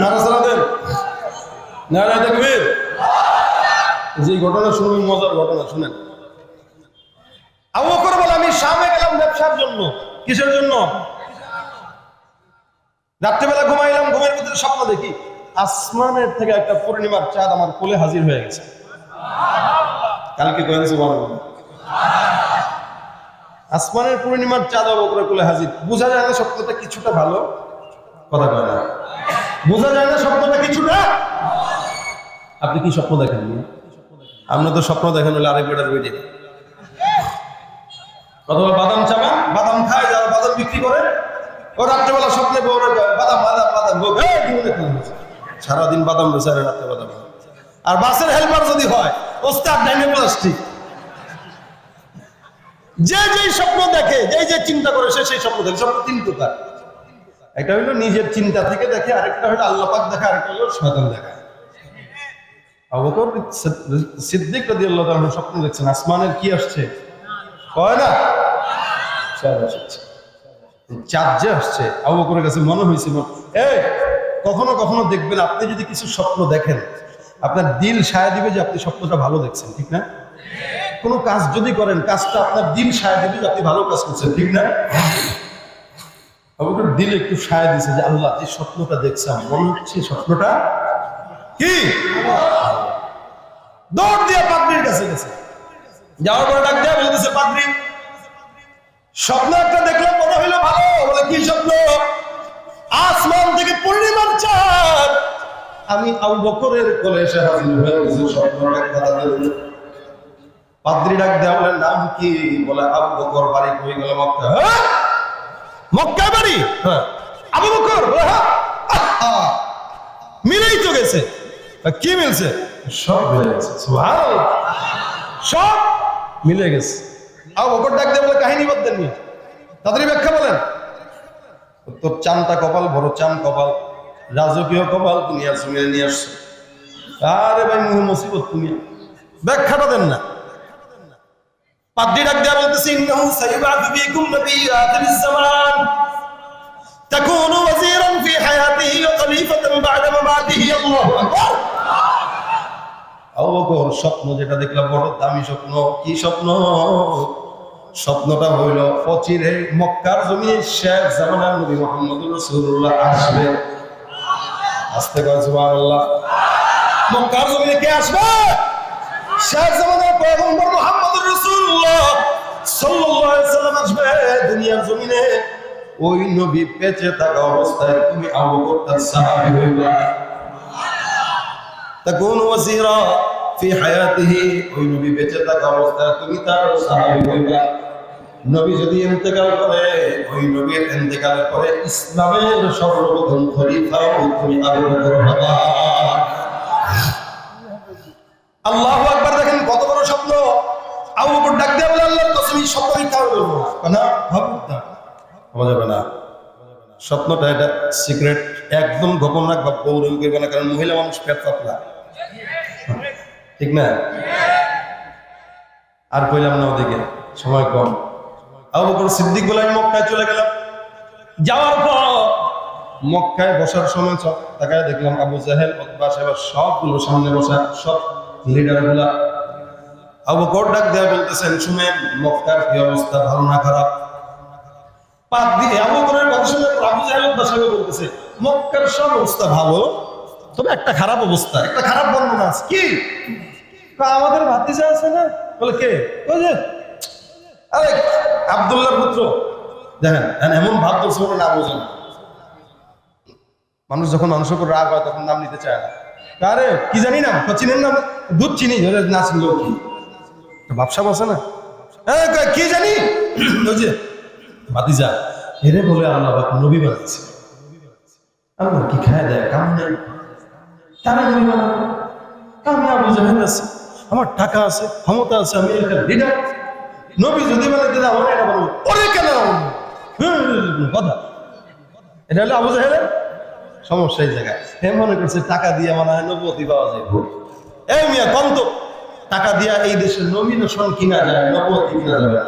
[SPEAKER 1] নাড়াচাড়া দেন, নারা দেখবেন। যে ঘটনা শুনবেন, মজার ঘটনা শুনেন। আবু বকর বলে, আমি শামে গেলাম ব্যবসার জন্য। কিসের জন্য? রাত্রিবেলা ঘুমাইলাম, ঘুমের ভিতরে স্বপ্ন দেখি আসমানের থেকে একটা পূর্ণিমার চাঁদ আমার কোলে হাজির হয়ে গেছে। কালকে কয়েছে আসমানের পূর্ণিমার চাঁদ আবু বকরের কোলে হাজির। বোঝা যায় না স্বপ্নটা কিছুটা ভালো? কথা কয় না? বোঝা যায় না স্বপ্নটা কিছুটা? আপনি কি স্বপ্ন দেখেন? আমরা তো স্বপ্ন দেখেন হলে আরেক বেটার বেটে, অথবা বাদাম চাবান, বাদাম খায়, যারা বাদাম বিক্রি করে, ও রাত্রেবেলা স্বপ্নে বউ বাদাম বাদাম বাদাম, সারাদিন বাদাম বেচে, রাত্রে বাদাম। আর বাসের হেল্পার যদি হয়, ওস্তাদ ডাইনে প্লাস্টিক। যে যেই স্বপ্ন দেখে, যে চিন্তা করে, সে সেই স্বপ্ন দেখে। স্বপ্ন 3 প্রকার। একটা হইলো নিজের চিন্তা থেকে দেখে, আরেকটা হইলো আল্লাহ পাক দেখে, আরেকটা হইলো শয়তান দেখা। আবু বকর সিদ্দিক রাদিয়াল্লাহু তাআলা স্বপ্ন দেখছেন, আসমানের কি আসছে কয় না, চাঁদ যে আসছে। আবু বকরের কাছে মনে হয়েছিল, কখনো কখনো দেখবেন আপনি যদি কিছু স্বপ্ন দেখেন, আপনার দিল সায় দিবে যে আপনি স্বপ্নটা ভালো দেখছেন, ঠিক না? কোনো কাজ যদি করেন, কাজটা আপনার দিল সায় দিবে যে আপনি ভালো কাজ করছেন, ঠিক না? আবু বকর দিল একটু সায় দিছে যে আল্লাহ, যে স্বপ্নটা দেখছেন মনে হচ্ছে স্বপ্নটা কি। দৌড় দিয়ে পাদ্রীর কাছে গেছে, যাওয়ার পরে ডাক দেয়া বলতেছে, পাদ্রী, স্বপ্ন একটা দেখলাম, মনে হইলো ভালো। বলে, কি স্বপ্ন? আসমান থেকে পূর্ণিমার চাঁদ আমি আবু বকরের কোলে এসে হাজির হয়ে গেছে। স্বপ্নটা কথা বলে পাদ্রী ডাক দেয়া বলে, নাম কি? বলে, আবু বকর, বাড়ি কই? গেল মক্কা। মক্কা বাড়ি? হ্যাঁ। আবু বকর? মিলেই তো গেছে। কি মিলছে? সব মিলে গেছে, সুবহানাল্লাহ, সব মিলে গেছে। আবু বকর ডাক দিয়ে বলে, কাহিনী বাদ দেন, তাড়াতাড়ি ব্যাখ্যা বলেন। তোর চামটা কপাল, বড় চাম কপাল, রাজকীয় কপাল দুনিয়ার জমিনে নিয়ে আসছে। আরে ভাই মুহে মুসিবত তুমি ব্যাখ্যাটা দেন না।
[SPEAKER 2] পাদ্রী ডাক দেয়া বলতেছে ইন্নাহু সাইয়্যিবাতু ফীকুম নাবিয়্যু আখিরিজ জামান তাকুনু ওয়াজিরান ফি হায়াতিহি ওয়া খলিফাতান বা'দা মামাতিহি। আল্লাহু আকবার।
[SPEAKER 1] আবু বকর স্বপ্ন যেটা দেখলাম বড় দামি স্বপ্ন। কি স্বপ্ন? স্বপ্নটা হইল অচিরে মক্কার জমিনে শেষ জামানার নবী মুহাম্মদুর রাসূলুল্লাহ আসবে। আস্তে করে সুবহানাল্লাহ।
[SPEAKER 2] মক্কার জমিনে কে আসবে? শেষ জামানার পয়গম্বর মুহাম্মদুর রাসূলুল্লাহ সাল্লাল্লাহু আলাইহি ওয়াসাল্লাম আসবে দুনিয়ার জমিনে।
[SPEAKER 1] ওই নবী বেঁচে থাকা অবস্থায় তুমি আবু বকর তার সাহাবী হইবা। তাকুনু ওয়াজিরা ফি হায়াতিহি, ওই নবী বেঁচে থাকা অবস্থায় তুমি তার সাহাবী হইবা। নবী যদি ইন্তেকাল করে, ওই নবীর ইন্তেকালের পরে ইসলামের সর্বপ্রথম খলিফা তুমি আবু বকর হবা।
[SPEAKER 2] আল্লাহু আকবার। দেখেন কত বড় স্বপ্ন। আবু বকর ডাক দেয়া বলে আল্লাহর কসম এই স্বপ্ন আমি কারো বলবো না।
[SPEAKER 1] ভাবুন না যাবে না স্বপ্নটা, এটা সিক্রেট, একদম গোপন রাখবা। পৌরবী করবে না, কারণ মহিলা মানুষ পেট পাতলা, ঠিক না? আর কইলাম না, ওদিকে সময় কম। আবু বকর সিদ্দিক বলে আমি মক্কায় চলে গেলাম। যাওয়ার পর মক্কায় বসার সময় সব তাকায় দেখলাম আবু জাহেল, উতবা, সাইবা সবগুলো সামনে বসা, সব লিডার গুলা। আবু বকর ডাক দেয়া বলতেছেন, শুনেন মক্কার কি অবস্থা, ভালো না খারাপ? পাক দিয়ে আবু বকরের কথা শুনে আবু জাহেল উতবা সাইবা বলতেছে, মক্কার সব অবস্থা ভালো, তবে একটা খারাপ অবস্থা, একটা খারাপ বর্ণনা আছে। কি? আমাদের ভাতিজা আছে না? বলে কে? ওই যে আরে আব্দুল্লাহর পুত্র। দেখেন এমন ভাব ধরছে না বোঝেন। মানুষ যখন মানুষের উপর রাগ হয় তখন নাম নিতে চায় না। আরে কি জানি না, চিনেন না? দুধ চিনি, না চিনলেও কি ব্যবসা বসে না, কি জানি ওই যে ভাতিজা হেরে বলে আল্লাহ নবী বানাইছে। আল্লাহ কি খায় দেয়, কাম নেই, তারা নবী বানাবো। আমি আবু জাহেল আছি, আমার টাকা আছে, ক্ষমতা আছে, আমি একটা লিডার। নবী যদি বানাইতে দেয় আমার এটা বলবো, ওরে কেন কথা। এটা হলো আবু জাহেলের সমস্যা। এই জায়গায় হে মনে করছে টাকা দিয়ে মনে হয় নবুয়তি পাওয়া যায়। এই মিয়া কম তো, টাকা দিয়া এই দেশের নমিনেশন কিনা যায়, নবুয়তি কিনা যাবে না।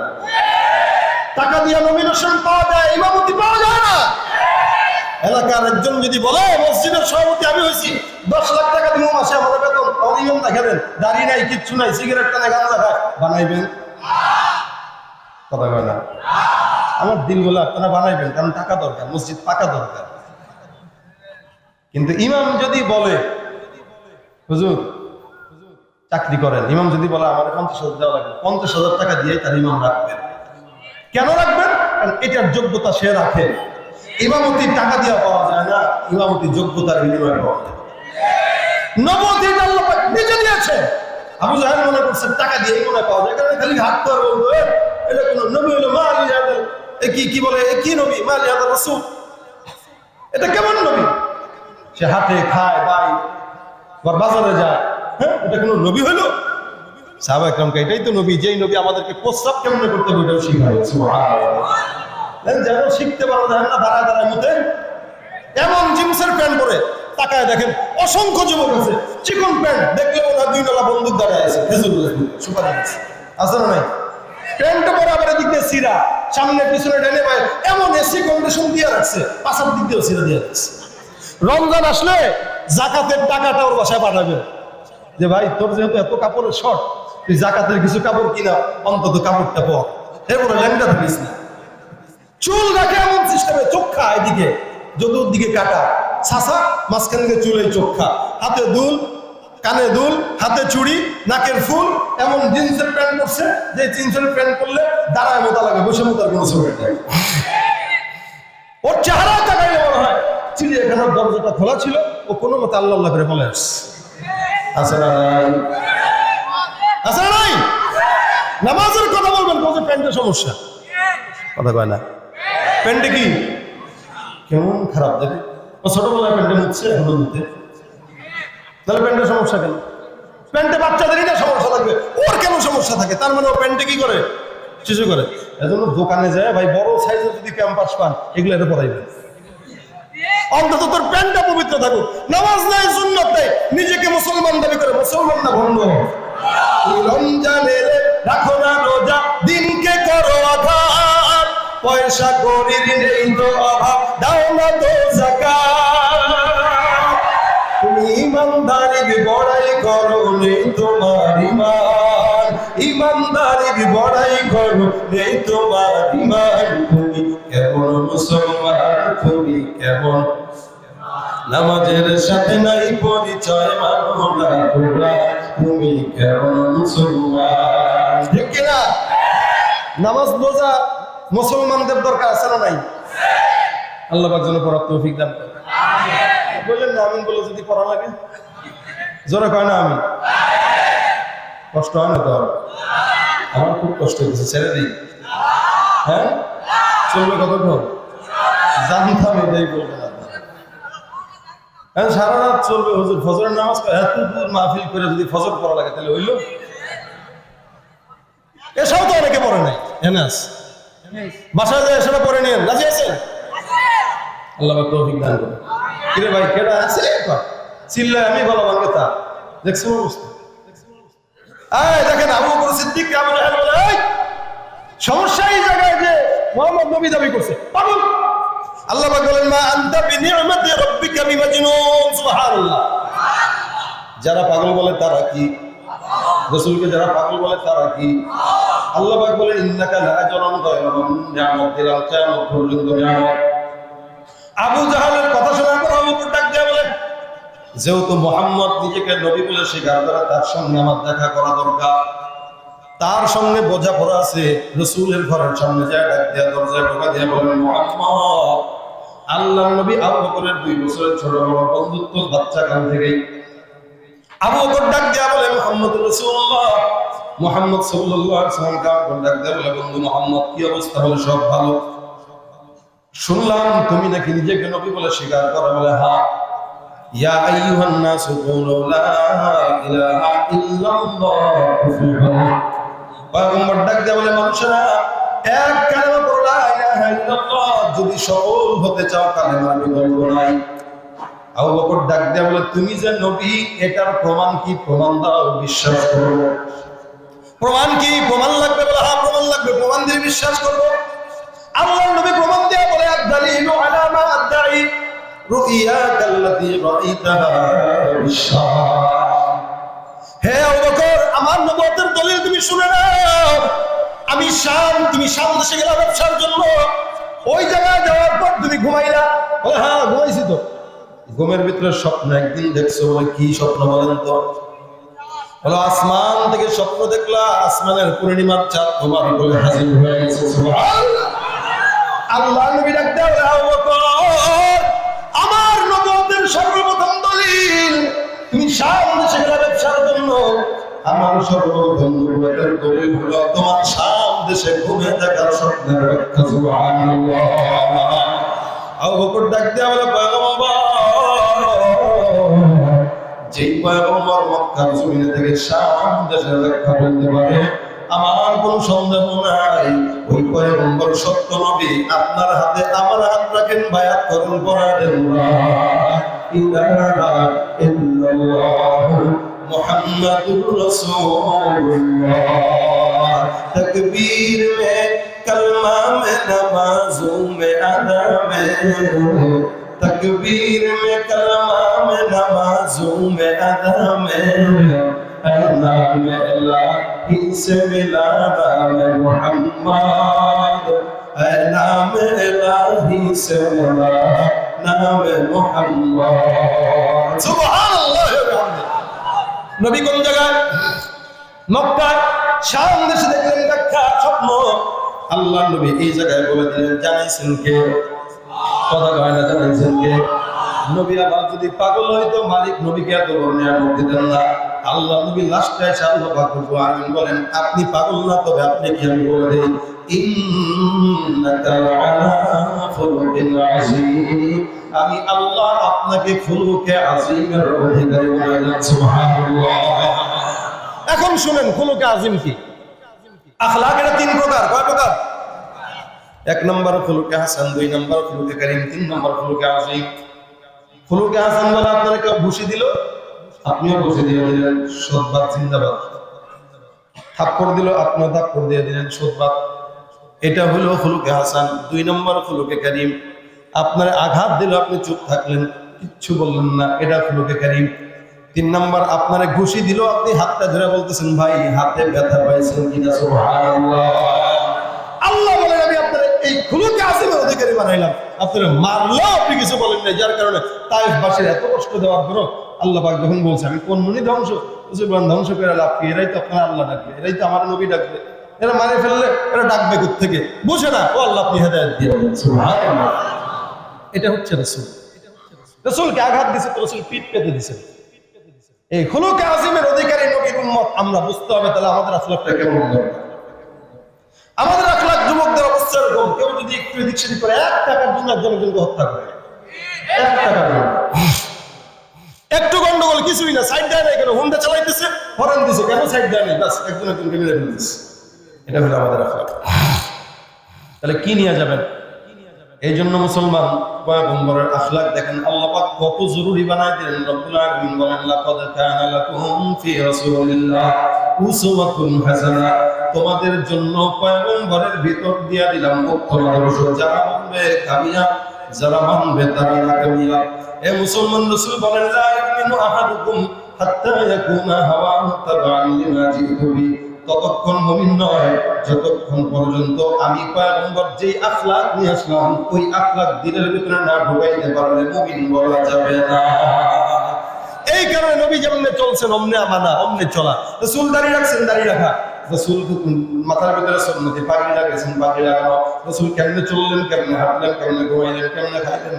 [SPEAKER 1] টাকা দিয়া নমিনেশন পাওয়া যায়, ইমামতি পাওয়া যায় না। এলাকার একজন যদি বলে মসজিদের সভাপতি আমি হয়েছি, 10 লাখ টাকা দিব মাসে আমাদের বেতন, অনিয়ম দেখাবেন, দাড়ি নাই, কিচ্ছু নাই, সিগারেট টানে, গাঁজা খায়, বানাইবেন? কথা কয় না। আমার দিল বলে আপনারা বানাইবেন, কারণ টাকা দরকার, মসজিদ পাকা দরকার। কিন্তু ইমাম যদি বলে হুজুর চাকরি করেন, ইমাম যদি বলে আমার 50,000 দেওয়া লাগবে, 50,000 টাকা দিয়ে তার ইমাম রাখবেন। কেন রাখবেন? কারণ এটার যোগ্যতা সে রাখে। ইমামতির টাকা দিয়ে পাওয়া যায় না, ইমামতি যোগ্যতার বিনিময়ে পাওয়া যায়। নবুয়ত আল্লাহ পাক নিজে দিয়েছে। আবু জাহেল মনে করছে টাকা দিয়ে মনে পাওয়া যায়, কারণ খালি হাত ধরে বলবো এটা কোন নবী হলো মালি হাদাল, কি বলে কি নবী মালি হাদাল রাসূল, এটা কেমন নবী? সে হাতে খায়, দায়, আবার বাজারে যায়, হ্যাঁ এটা কোনো নবী হইলো? সাহাবা একরামকে এটাই তো নবী, যেই নবী আমাদেরকে প্রস্রাব কেমনে করতে হবে এটাও শিখায়। সুবহানাল্লাহ। যেন শিখতে পারো, দেখেন না দাঁড়ায় দাঁড়ায় মধ্যে এমন জিন্সের প্যান্ট পরে তাকায় দেখেন অসংখ্য যুবক আছে, চিকন প্যান্ট দেখলে ওরা 2 ডলা বন্দুক দাঁড়ায় আছে, খেজুর সুপারি আছে না নাই? প্যান্টটা পরে আবার এদিক দিয়ে সিরা, সামনে পিছনে ডানে বায়ে এমন এসি কন্ডিশন দিয়ে রাখছে, পাশের দিক দিয়েও সিরা দিয়ে রাখছে। রমজান আসলে জাকাতের টাকাটা ওর বাসায় পাঠাবে, যে ভাই তোর যেহেতু এত কাপড়ের শর্ট, তুই জাকাতের কিছু কাপড় কিনা, অন্তত কাপড়টা পর, এরপরে ল্যাংটা থাকিস না। চুল রাখে এমন সিস্টেমে, চোখা এদিকে চতুর্দিকে কাটা, ছাসা মাঝখান দিয়ে চুলে চোখা, হাতে দুল, কানে দুল, হাতে চুড়ি, নাকের ফুল, এমন জিন্সের প্যান্ট পরছে যে জিন্সের প্যান্ট পরলে দাঁড়ায় মোতা লাগে, বসে মোতার কোনো সময় নেই। ওর চেহারা তাকাইলে মনে হয় চিড়িয়াখানার দরজাটা খোলা ছিল, ও কোনো মতে আল্লাহ আল্লাহ করে বলে আসছে। আছে না নাই? আছে না নাই? নামাজের কথা বলবেন, বলছে প্যান্টের সমস্যা, কথা কয় না। প্যান্টে কি কেমন খারাপ দেখে, ও ছোটবেলায় প্যান্টে মুখছে, এখনো মুখে, তাহলে প্যান্টের সমস্যা কেন? প্যান্টে বাচ্চাদেরই না সমস্যা থাকবে, ওর কেন সমস্যা থাকে? তার মানে ও প্যান্টে কি করে? শিশু করে। এজন্য দোকানে যায় ভাই বড় সাইজের যদি ক্যাম্পাস পান, এগুলো এটা পরাইবেন।
[SPEAKER 2] অন্তত তোর প্যান্টটা পবিত্র থাকুক। নামাজ নাই, সুন্নাত নাই, নিজেকে মুসলমান দাবি করে মুসলমান না ভণ্ড। রমজানের রাখো না রোজা, দিনকে করো আঘাত, পয়সা করির নেই তো অভাব, দাও না তো যাকাত। তুমি ইমানদারির বড়াই করো, নেই তোমার ইমান, ইমানদারির বড়াই করো, নেই তোমার ইমান। তুমি কেমন মুসলমান, তুমি কেমন নামাজের সাথে নাই পরিচয়, মানো না তোমরা, তুমি কেমন মুসলমান। ঠিক কিনা? নামাজ রোজা মুসলমানদের দরকার আছে না নাই? আল্লাহ পাক যেন পড়ার তৌফিক দান করেন। বললেন না আমিন বলে যদি পড়া লাগে, জোরে কয় না আমি, কষ্ট হয় না তো? আমার খুব কষ্ট হয়েছে, ছেড়ে দিই। হ্যাঁ, চলবে কতক্ষণ জানতাম এটাই বলবেন আপনারা। সারা রাত চলবে হুজুর, ফজরের নামাজ এত দূর মাহফিল করে যদি ফজর পড়া লাগে তাহলে হইল? এসব তো অনেকে পড়ে নাই, এনাস বাসায় যায় সেটা পড়ে নিয়ে রাজি আছেন? আল্লাহ পাক তৌফিক দান করুন। কিরে ভাই কেডা আছে চিল্লায় আমি গলা ভাঙবে তা দেখছো অবস্থা? এই দেখেন আবু বকর সিদ্দিক আবু জাহেল বলে এই সমস্যা এই জায়গায় যে মুহাম্মদ নবী দাবি করছে পাগল। আল্লাহ পাক বলেন মা আনতা বিনিআমাতি রাব্বিকা বিমাজনুন। সুবহানাল্লাহ। যারা পাগল বলে তারা কি? রাসূলকে যারা পাগল বলে তারা কি? আল্লাহ পাক বলেন ইন্নাকা লাআজরুন গায়রা নি'মাতিল কিয়ামত পর্যন্ত নিয়ামত। আবু জাহেলের কথা শোনার পর আবু বকর ডাক দিয়ে বলেন যেহেতু মুহাম্মদ নিজেকে নবী বলে স্বীকার করে, তার সঙ্গে আমার দেখা করা দরকার। তার সঙ্গে বোঝাপড়া আছে। রাসূলের ঘরের সামনে যায় ডাক দিয়ে দরজায় ঢোকা দিয়ে বলেন মুহাম্মদ, আল্লাহর নবী আবু বকরের 2 বছরের ছোট বড় বন্ধুত্ব বাচ্চা কাল থেকেই। আবু বকর ডাক দিয়ে বলে মুহাম্মদুর রাসূলুল্লাহ, মুহাম্মদ সাল্লাল্লাহু আলাইহি ওয়াসাল্লাম ডাক দিয়ে বলে বন্ধু মুহাম্মদ কি অবস্থা? বলে সব ভালো। শুনলাম তুমি নাকি নিজেকে নবী বলে স্বীকার করো। বলে হ্যাঁ। ইয়া আইয়ুহান নাসু কুলু লা ইলাহা ইল্লাল্লাহ। পয়গম্বর ডাক দিয়ে বলে মানুষেরা এক কালেমা পড়ো লা ইলাহা ইল্লাল্লাহ, যদি সফল হতে চাও কালেমার বিকল্প নাই। আবু বকর ডাক দিয়ে বলে তুমি যে নবী এটার প্রমাণ কি? প্রমাণ দাও, বিশ্বাস করব। প্রমাণ কি? প্রমাণ লাগবে? বলে হ্যাঁ প্রমাণ লাগবে, প্রমাণ দিয়ে বিশ্বাস করব। আল্লাহর নবী প্রমাণ দিয়ে বলে আদ-দালিলু আলা মা আদ-দাই রুইয়াকাল্লাতী রাআইতাহা বিশ-শাম। হে আবু বকর, আমার নবুয়তের দলিল তুমি শুনে নাও। আমি শাম, তুমি শাম দেশে গেলা ব্যবসার জন্য। ওই জায়গায় যাওয়ার পর তুমি ঘুমাইলা। বলে হ্যাঁ ঘুমাইছি তো। ঘুমের ভিতরে স্বপ্ন একদিন দেখছো। বলে কি স্বপ্ন বলেন তো? বলো আসমান থেকে স্বপ্ন দেখলা, আসমানের পূর্ণিমার চাঁদ তোমার কোলে হাজির হয়ে গেছে। সুবহানাল্লাহ। আল্লাহ নবী ডাক দেয় আবু বকর, আমার নবুয়তের সর্বপ্রথম দলিল তুমি শাম দেশে গেলা ব্যবসার জন্য। আমার সর্বপ্রথম নবুয়তের দলিল হলো তোমার শাম দেশে ঘুমে দেখার স্বপ্নের ব্যাখ্যা। সুবহানাল্লাহ। আবু বকর ডাক দেয় বলে পয়গম্বর, যেই পয়গম্বর মক্কার জমিনে থেকে শাম দেশের ব্যাখ্যা বলতে পারে আমার কোনো সন্দেহ নাই ওই পয়গম্বর সত্য নবী। আপনার হাতে আমার হাত রাখেন, বায়াত করেন, পড়ালেন লা ইলাহা ইল্লাল্লাহ মুহাম্মাদুর রাসূলুল্লাহ। তাকবীর মে কলমা মে নামাজোं में अदा में, तकबीर में कलमा में नमाजों में अदा में, नाम इलाही से मिला नाम मोहम्मद, नाम इलाही से मिला नाम मोहम्मद। सुबहानाल्लाह। नबी কোন জায়গায়? মক্কা। শাম দেশে দেখলেন ব্যাখ্যা স্বপ্ন। আল্লাহ নবী এই জায়গায় বলে দিলেন জানাইছেন কে? কথা কয় না, জানাইছেন কে? নবী আবার যদি পাগল হইতো মালিক নবীকে এত বড় নিয়ামত দিতেন না। আল্লাহ নবী লাস্টে এসে আল্লাহ পাক রব্বুল আলামিন বলেন আপনি পাগল না, তবে আপনি কি আমি বলে দেই ইন্নাকা আলা খুলুকিন আযীম। আমি আল্লাহ আপনাকে খুলুকে আযীমের অধিকারী বানাইলাম। সুবহানাল্লাহ। এখন শুনেন খুলুকে আযীম কি? আখলাক এর 3 প্রকার। কয় প্রকার? 1 নম্বর খুলুকে হাসান, 2 নম্বর খুলুকে কারীম, 3 নম্বর খুলুকে আযীম।
[SPEAKER 1] খুলুকে হাসান বলে আপনারা কেউ ঘুষি দিল, আপনিও ঘুষি দিয়ে দিলেন, সদবাদ জিন্দাবাদ। থাপ্পড় দিল, আপনিও থাপ্পড় দিয়ে দিলেন, সদবাদ। এটা হলো খুলুকে হাসান। 2 নম্বর খুলুকে কারীম, আপনার আঘাত দিল, আপনি চুপ থাকলেন, কিচ্ছু বললেন না, এটা খুলুকে কারীম। 3 নম্বর আপনারে ঘুষি দিল, আপনি হাতটা ধরে বলতেছেন ভাই হাতে ব্যথা পাইছেন কিনা, সুবহানাল্লাহ। আল্লাহ বলেন আমি আপনার এই খুলুকে আসিমের অধিকারী বানাইলাম, আপনারা মারলেও আপনি কিছু বলেন না, যার কারণে তায়েফবাসীর এত কষ্ট দেওয়ার পরও আল্লাহ পাক যখন বলছে আমি কোন মুনি ধ্বংস ধ্বংস করে লাভ কি, এরাই তো আপনার আল্লাহ ডাকবে, এরাই তো আমার নবী ডাকবে, এরা মারে ফেললে এরা ডাকবে কোথা থেকে, বুঝে না ও আল্লাহ আপনি হেদায়েত দিয়ে দেন, সুবহানাল্লাহ। এটা হচ্ছে রাসূল। রাসূলকে আঘাত দিছে তো রাসূল পিঠ পেতে দিয়েছেন। এই খুলুকে আজিমের অধিকারী নবীর উম্মত আমরা বুঝতে হবে তাহলে আমাদের আখলাকটা কেমন হবে। আমাদের আখলাক যুবকদের অবস্থা এরকম, কেউ যদি একটু এদিক সেদিক করে 1 টাকার জন্য একজনকে হত্যা করে, 1 টাকার জন্য একটু গন্ডগোল কিছুই না, সাইড দেয় না, কেন হুন্ডা চালাইতেছে, হরেন দিছে, কেন সাইড দেয় না, বাস একজনকে মেরে ফেলতেছে। এটা হলো আমাদের আখলাক। তাহলে কি নিয়ে যাবেন? এই জন্য মুসলমান পয়গম্বরের আখলাক দেখেন আল্লাহ পাক কত জরুরি বানায় দিলেন। রব্বুল আলামিন বলেন লাকাদ কানা লাকুম ফি রাসূলিল্লাহ উসওয়াতুন হাসানা, তোমাদের জন্য পয়গম্বরের ভিতর দিয়া দিলাম উত্তম আদর্শ, যারা মানবে কামিয়াব, যারা মানবে তারা কামিয়াব। এ মুসলমান, রাসূল বলেন লা ইউমিনু আহাদুকুম হাত্তা ইয়াকুনা হাওয়াহু তাবা'আন লিমা জিতু বি, ততক্ষণ মুমিন নয় যতক্ষণ পর্যন্ত আমি পয়গম্বর যেই আখলাক নিয়ে আসলাম ওই আখলাক দিলের ভিতরে না ঢুকাইতে পারলে মুমিন বলা যাবে না। এই কারণে নবী যেমনে চলছেন অমনে আমানা, অমনে চলা। রাসূল দাঁড়িয়ে রাখছেন, দাঁড়িয়ে রাখা। রাসূল মাথার ভিতরে সুন্নতি, পাগড়ি লাগাইছেন, পাগড়ি লাগানো। রাসূল কেমনে চললেন, কেমনে হাঁটলেন, কেমনে ঘুমাইলেন, কেমনে খাইলেন,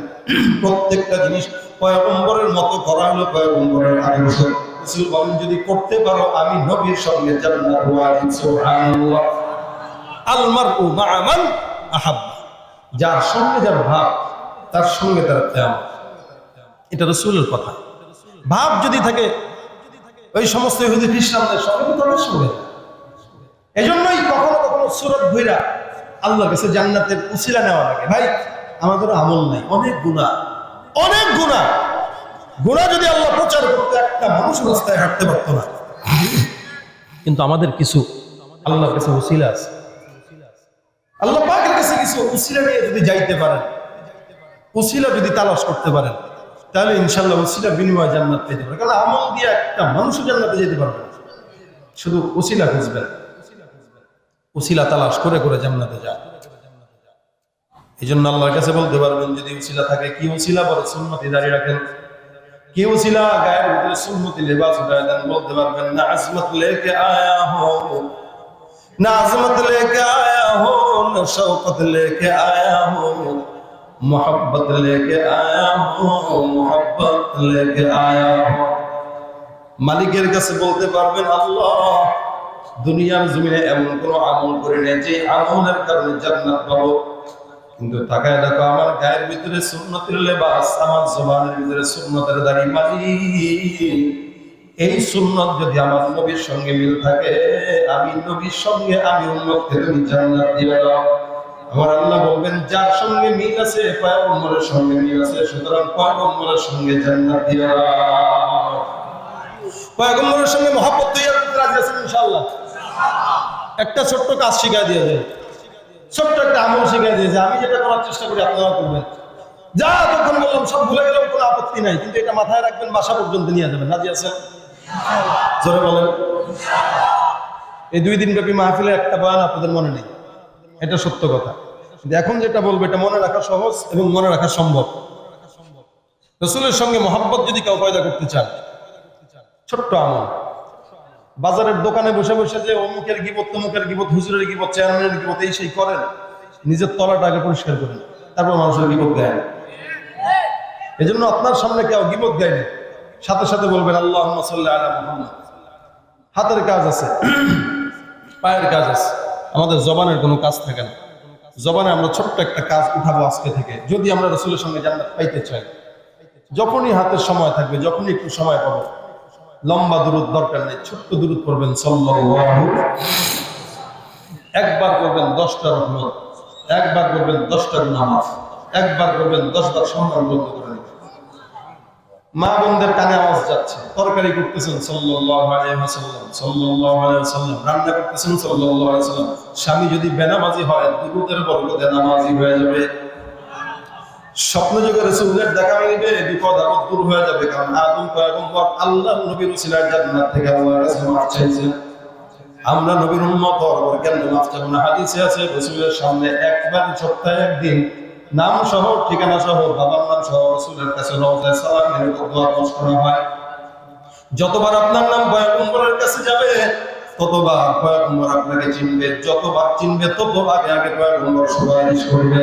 [SPEAKER 1] প্রত্যেকটা জিনিস পয়গম্বরের মতো করা হলো পয়গম্বরের আদর্শ। রাসূল বলেন যদি করতে পারো আমি নবীর সঙ্গে জান্নাত ওয়ারিস, সুবহানাল্লাহ। আল মারউ মা'a মান আহাব্বা, যার সঙ্গে যার ভাব তার সঙ্গে তার কিয়ামত। এটা রাসূলের কথা। ভাব যদি থাকে ওই সমস্ত ইহুদি খ্রিস্টানদের সঙ্গে তো তাদের সঙ্গে। এজন্যই কখনো কখনো সূরত ধইরা আল্লাহর কাছে জান্নাতের উসিলা নেওয়া লাগে। ভাই আমাদের আমল নাই, অনেক গুনাহ, অনেক গুনাহ। গুনাহ যদি আল্লাহ প্রচার করতে একটা মানুষ রাস্তায় হাঁটতে পারতো না, কিন্তু আমাদের কিছু আল্লাহর কাছে উসিলা আছে। আল্লাহ পাকের কাছে কিছু উসিলা নিয়ে যদি যাইতে পারেন, উসিলা যদি তালাশ করতে পারেন, তাহলে ইনশাআল্লাহ উসিলা বিনিময়ে জান্নাত পেতে পারেন। কারণ আমল দিয়ে একটা মানুষ জান্নাতে যেতে পারবে না, শুধু উসিলা খুঁজবেন, উসিলা তালাশ করে করে জান্নাতে যান। এই জন্য আল্লাহর কাছে বলতে পারবেন যদি উসিলা থাকে। কি উসিলা? বলে সুন্নতি দাঁড়িয়ে রাখেন। কি উসিলা? গায়ের ভিতরে সুন্নতি লেবাস উঠায় দেন। বলতে পারবেন না আজমত লেকে আয়া হো, না আজমত লেকে আয়া হো, না শৌকত লেকে আয়া হো, मोहब्बत लेके आया हूँ, मोहब्बत लेके आया हूँ। মালিকের কাছে বলতে পারবেন আল্লাহ দুনিয়ার জমিনে এমন কোন আমল করে নেই যে আমলের কারণে জান্নাত পাবো, কিন্তু তাকায় দেখো আমার গায়ের ভিতরে সুন্নতের লেবাস, আমার জবানের ভিতরে সুন্নতের দাড়ি। মালিক এই সুন্নত যদি আমার নবীর সঙ্গে মিল থাকে, আমি নবীর সঙ্গে আমি উম্মতকে তুমি জান্নাত দিয়ে দাও। আমার আল্লাহ বলবেন যার সঙ্গে মিল আছে পয়গম্বরের সঙ্গে মিল আছে, সুতরাং পয়গম্বরের সঙ্গে জান্নাত দিয়ে দাও। পয়গম্বরের সঙ্গে মহব্বত তৈরি করতে রাজি আছেন ইনশাআল্লাহ? একটা ছোট্ট কাজ শিখিয়ে দিয়ে যায়, ছোট্ট একটা আমল শিখিয়ে দিয়ে যায়, আমি যেটা করার চেষ্টা করি আপনারা করবেন। যা তখন বললাম সব ভুলে গেলেও কোনো আপত্তি নাই, কিন্তু এটা মাথায় রাখবেন, বাসা পর্যন্ত নিয়ে যাবেন। রাজি আছেন? জোরে বলেন। এই 2 দিন ব্যাপী মাহফিলে একটা বয়ান আপনাদের মনে নেই, এটা সত্য কথা। এখন যেটা বলবো এটা মনে রাখা সহজ এবং মনে রাখা সম্ভব। রাসূলের সঙ্গে মহব্বত যদি কেউ পয়দা করতে চান, ছোট্ট আমল, বাজারের দোকানে বসে বসে যে অমুকের গীবত, তমুকের গীবত, হুজুরের গীবত, চেয়ারম্যানের গীবত এই সেই করেন, নিজের তলাটা আগে পরিষ্কার করেন, তারপর মানুষের গীবত গায়। এজন্য আপনার সামনে কেউ গীবত গায় না, সাথে সাথে বলবেন আল্লাহুম্মা সাল্লি আলা মুহাম্মাদ। হাতের কাজ আছে, পায়ের কাজ আছে, আমাদের জবানের কোনো কাজ থাকে না। জবানে আমরা ছোট্ট একটা কাজ উঠাবো আজকে থেকে, যদি আমরা রাসূলের সঙ্গে জান্নাত পাইতে চাই। যখনই হাতের সময় থাকবে, যখনই একটু সময় পাবো, লম্বা দুরূদ দরকার নেই, ছোট্ট দুরূদ পড়বেন সাল্লাল্লাহু, একবার করবেন 10টা রহমত, একবার করবেন 10টা নামাজ, একবার করবেন 10 বার সম্মান বন্ধ করে দিবেন। মা বোনদের কানে আওয়াজ যাচ্ছে, তরকারি করতেছেন সাল্লাল্লাহু আলাইহি ওয়াসাল্লাম, সাল্লাল্লাহু আলাইহি ওয়াসাল্লাম, রান্না করতেছেন সাল্লাল্লাহু আলাইহি ওয়াসাল্লাম। স্বামী যদি বেনামাজি হয়, দুরুদের বরকতে নামাজি হয়ে যাবে। স্বপ্ন যুগে রাসূলের দেখা মিলবে, বিপদ আপদ দূর হয়ে যাবে। কারণ আদম পয়গম্বর আল্লাহর নবীর উসিলায় জান্নাত থেকে আল্লাহর কাছে মাফ চাইছেন। আমরা নবীর উম্মত হওয়ার কেন মাফ চাইব না? হাদিসে আছে রাসূলের সামনে একবার সপ্তাহে একদিন নাম সহ ঠিকানা সহ বাবার নাম সহ রাসূলের কাছে রওজায়ে সালামের দোয়া পাঠ করা হয়। যতবার আপনার নাম পয়গম্বরের কাছে যাবে ততবার পয়গম্বর আপনাকে চিনবে, যতবার চিনবে ততবার আগে পয়গম্বর সুপারিশ করবে।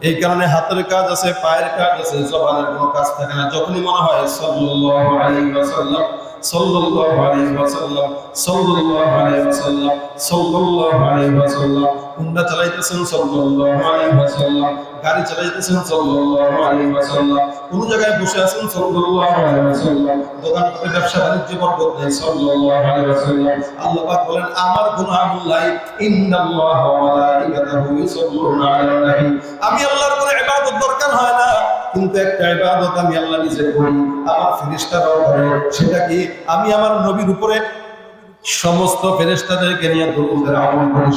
[SPEAKER 1] এই কারণে হাতের কাজ আছে, পায়ের কাজ আছে, জবানের কোনো কাজ থাকে না। যখনই মনে হয় সাল্লাল্লাহু আলাইহি ওয়াসাল্লাম, সাল্লাল্লাহু আলাইহি ওয়াসাল্লাম, সাল্লাল্লাহু আলাইহি ওয়াসাল্লাম, সাল্লাল্লাহু আলাইহি ওয়াসাল্লাম, হুন্ডা চালাইতেছেন সাল্লাল্লাহু আলাইহি ওয়াসাল্লাম, গাড়ি চালাইতেছেন সাল্লাল্লাহু আলাইহি ওয়াসাল্লাম, কোন জায়গায় বসে আছেন সাল্লাল্লাহু আলাইহি ওয়াসাল্লাম, দোকান করে ব্যবসা বাণিজ্য বরকত নেই সাল্লাল্লাহু আলাইহি ওয়াসাল্লাম। আল্লাহ পাক বলেন আমার কোনো আমল নাই, ইন্নাল্লাহা ওয়া মালাইকাতাহু ইউসাল্লুনা আলান নবী। আমি আল্লাহর কোনো ইবাদত দরকার হয় না, কিন্তু একটা ইবাদত আমি আল্লাহ নিজে করি, আমার ফেরেশতারাও করে। সেটা কি? আমি আমার নবীর উপরে সমস্ত ফেরেশতাদেরকে নিয়ে দুরূদের আমল করি।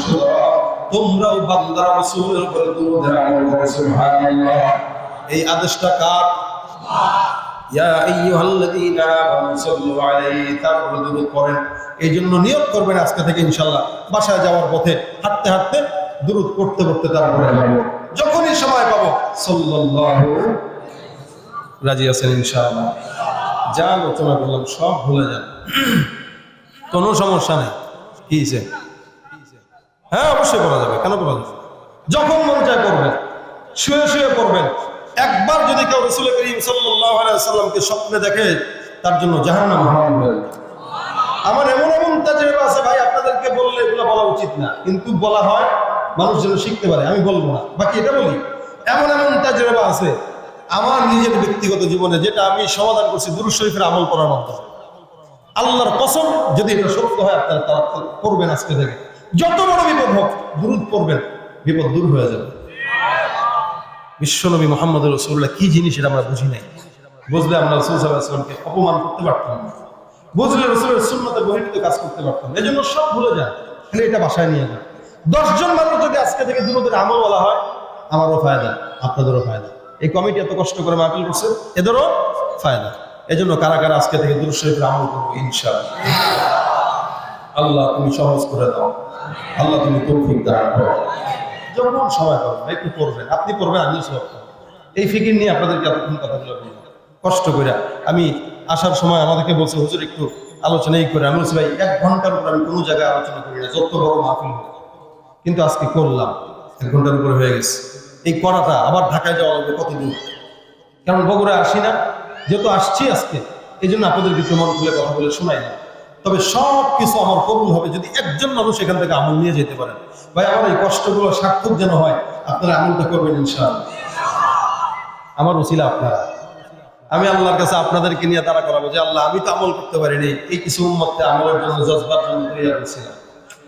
[SPEAKER 1] তোমরাও বান্দা রাসূলের উপরে দুরূদের আমল করো। সুবহানাল্লাহ। এই আদেশটা কার? ইয়া আইয়ুহাল্লাযীনা আমানু সাল্লু আলাইহি, তার উপরে দুরূদ পড়েন। এই জন্য নিয়ত করবেন আজকে থেকে ইনশাআল্লাহ বাসায় যাওয়ার পথে হাঁটতে হাঁটতে দুরূদ পড়তে পড়তে তারপরে যাব। যখনই সময় পাবো সাল্লাল্লাহু, রাজি আছেন ইনশাআল্লাহ? যা আলোচনা করলাম সব ভুলে যান, কোনো সমস্যা নেই। কি হয়েছে? হ্যাঁ অবশ্যই করা যাবে, কেন করা যাবে? যখন মন চায় করবেন, শুয়ে শুয়ে করবেন। একবার যদি কেউ রাসূল করিম সাল্লাল্লাহু আলাইহি ওয়াসাল্লামকে স্বপ্নে দেখে, তার জন্য জাহান্নাম হারাম হয়ে যাবে। আমার এমন এমন তাজরিবা আছে ভাই, আপনাদেরকে বললে এগুলো বলা উচিত না, কিন্তু বলা হয় মানুষ যেন শিখতে পারে। আমি বলবো না, বাকি এটা বলি, এমন এমন তাজরিবা আছে আমার নিজের ব্যক্তিগত জীবনে, যেটা আমি সমাধান করছি দুরূদ শরীফের আমল করার মাধ্যমে। আল্লাহর কসম, যদি এটা সত্য হয় আপনারা তা করবেন আজকে থেকে। যত বড় বিপদ হোক দুরূদ পড়বেন, বিপদ দূর হয়ে যাবে। বিশ্বনবী মুহাম্মদ রাসূলুল্লাহ কি জিনিস এটা আমরা বুঝি নাই। বুঝলে আমরা রাসূল সাল্লাল্লাহু আলাইহি ওয়াসাল্লামকে অপমান করতে পারতাম না, বুঝলে রাসূলের সুন্নতে বহির্ভূত কাজ করতে পারতাম না। এজন্য সব ভুলে যান, খালি এটা বাসায় নিয়ে যান। 10 জন মানুষ যদি আজকে থেকে দুরূদের আমল বলা হয়, আমারও ফায়দা, আপনাদেরও ফায়দা। এই কমিটি এত কষ্ট করে মাহফিল করছে, এদেরও ফায়দা। এজন্য কারা কারা আজকে থেকে দুরূদ শরীফের আমল করবো ইনশাআল্লাহ। আল্লাহ তুমি সহজ করে দাও, আল্লাহ তুমি তৌফিক দান করো। যখন সময় পাবেন একটু পড়বেন, আপনি পড়বেন, আমিও সব এই ফিকির নিয়ে আপনাদেরকে এতক্ষণ কথাগুলো বলবো কষ্ট করে। আমি আসার সময় আমাদেরকে বলছে হুজুর একটু আলোচনাই করে। আমি বলছি ভাই 1 ঘন্টার উপর আমি কোনো জায়গায় আলোচনা করি না, যত বড় মাহফিল হোক। কিন্তু আজকে করলাম, 1 ঘন্টার উপরে হয়ে গেছে। এই করাটা আবার ঢাকায় যাওয়া লাগবে কত দূর, কারণ বগুড়া আসি না, যেহেতু আসছি আজকে, এই জন্য আপনাদের ভিতরে মন খুলে কথা বলে শোনাই না। তবে সব কিছু আমার কবুল হবে যদি একজন মানুষ এখান থেকে আমল নিয়ে যেতে পারেন। ভাই আমার এই কষ্টগুলো সার্থক যেন হয়, আপনারা আমলটা করবেন ইনশাআল্লাহ। আমার উসিলা আপনারা, আমি আল্লাহর কাছে আপনাদেরকে নিয়ে তারা করাবো যে আল্লাহ আমি তো আমল করতে পারিনি, এই কিছু উম্মতকে আমলের জন্য জজবার জন্য তৈরি করেছিলাম,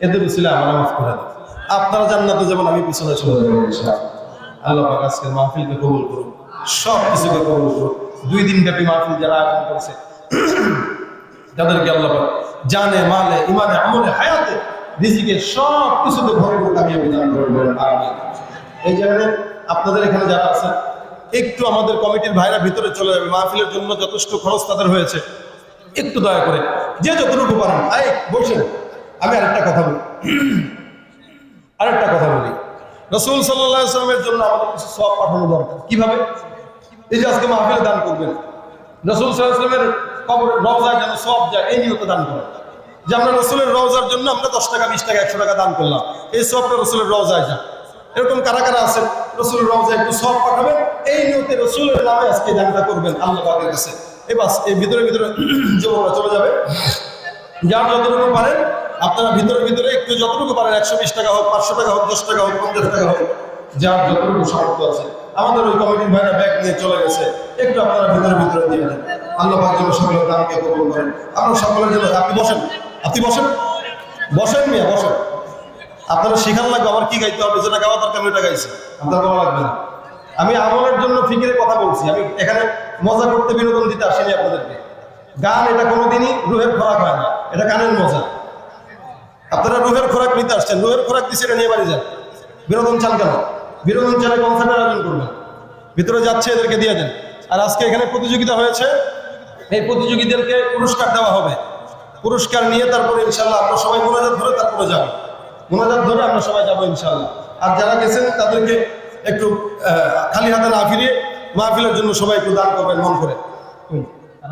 [SPEAKER 1] এদের উসিলা আমরা মাফ করে দেন। আপনারা জান্নাতে যেমন আমি পিছনে চলে যাবো ইনশাআল্লাহ। আল্লাহ পাক আজকের মাহফিলকে কবুল করুন, সব কিছুকে কবুল করুন। 2 দিন ব্যাপী মাহফিল যারা আয়োজন করেছে তাদেরকে আল্লাহ পাক জানে, মালে, ইমানে, আমলে, হায়াতে, রিজিকে সব কিছুতে ভরপুর কামিয়াবি দান করবেন। আমিন। এই জন্য আপনাদের এখানে যারা আছেন একটু আমাদের কমিটির ভাইরা ভিতরে চলে যাবে। মাহফিলের জন্য যথেষ্ট খরচ তাদের হয়েছে, একটু দয়া করে যে যতটুকু পারেন আয় বসেন। আমি আরেকটা কথা বলি, রাসূল সাল্লাল্লাহু আলাইহি ওয়াসাল্লামের জন্য আমাদের কিছু সওয়াব পাঠানো দরকার। কিভাবে? এই যে আজকে মাহফিলে দান করবেন, রাসূল সাল্লাল্লাহু আলাইহি ওয়াসাল্লামের কবরে রওজায় যেন সওয়াব যায়, এই নিয়তে দান করেন। যে আমরা রাসূলের রওজার জন্য আমরা 10 টাকা, 20 টাকা, 100 টাকা দান করলাম, এই সওয়াবটা রাসূলের রওজায় যায়। এরকম কারা কারা আছেন রাসূলের রওজায় একটু সওয়াব পাঠাবেন, এই নিয়তে রাসূলের নামে আজকে দানটা করবেন আল্লাহ পাকের কাছে। এই বাস এই ভিতরে যুবকরা চলে যাবে, যার যতটুকু পারেন আপনারা ভিতরে একটু যতটুকু পারেন, 120 টাকা হোক, 500 টাকা হোক, 10 টাকা হোক, 50 টাকা হোক, যার যতটুকু সামর্থ্য আছে। আমাদের ওই কমিটির ভাইরা ব্যাগ নিয়ে চলে গেছে, একটু আপনারা ভিতরে দিয়ে দেন। আল্লাহ পাক যেন সকলের দানকে কবুল করেন। আমরা সকলের জন্য আপনি বসেন মিয়া বসেন। আপনারা শিখান লাগবে আমার কি গাইতে হবে, যেটা গাওয়া দরকার ওইটা গাইছে, আপনার গাওয়া লাগবে না। আমি আমলের জন্য ফিকিরের কথা বলছি। আমি এখানে মজা করতে বিনোদন দিতে আসিনি আপনাদেরকে। গান এটা কোনোদিনই রুহের খোরাক হয় না, এটা গানের মজা। আপনারা রুহের খোরাক নিতে আসছেন, রুহের খোরাক দিচ্ছে, এটা নিয়ে বাড়ি যান। বিনোদন চান কেন? বিনোদন চালে কনসার্টের আয়োজন করবেন, ভিতরে যাচ্ছে এদেরকে দিয়ে দেন। আর আজকে এখানে প্রতিযোগিতা হয়েছে, এই প্রতিযোগীদেরকে পুরস্কার দেওয়া হবে। পুরস্কার নিয়ে তারপরে ইনশাল্লাহ আমরা সবাই মোনাজাত ধরে তারপরে যাবো, মোনাজাত ধরে আমরা সবাই যাবো ইনশাল্লাহ। আর যারা গেছেন তাদেরকে একটু খালি হাতে না ফিরিয়ে মাহফিলের জন্য সবাই একটু দান করবেন মন করে।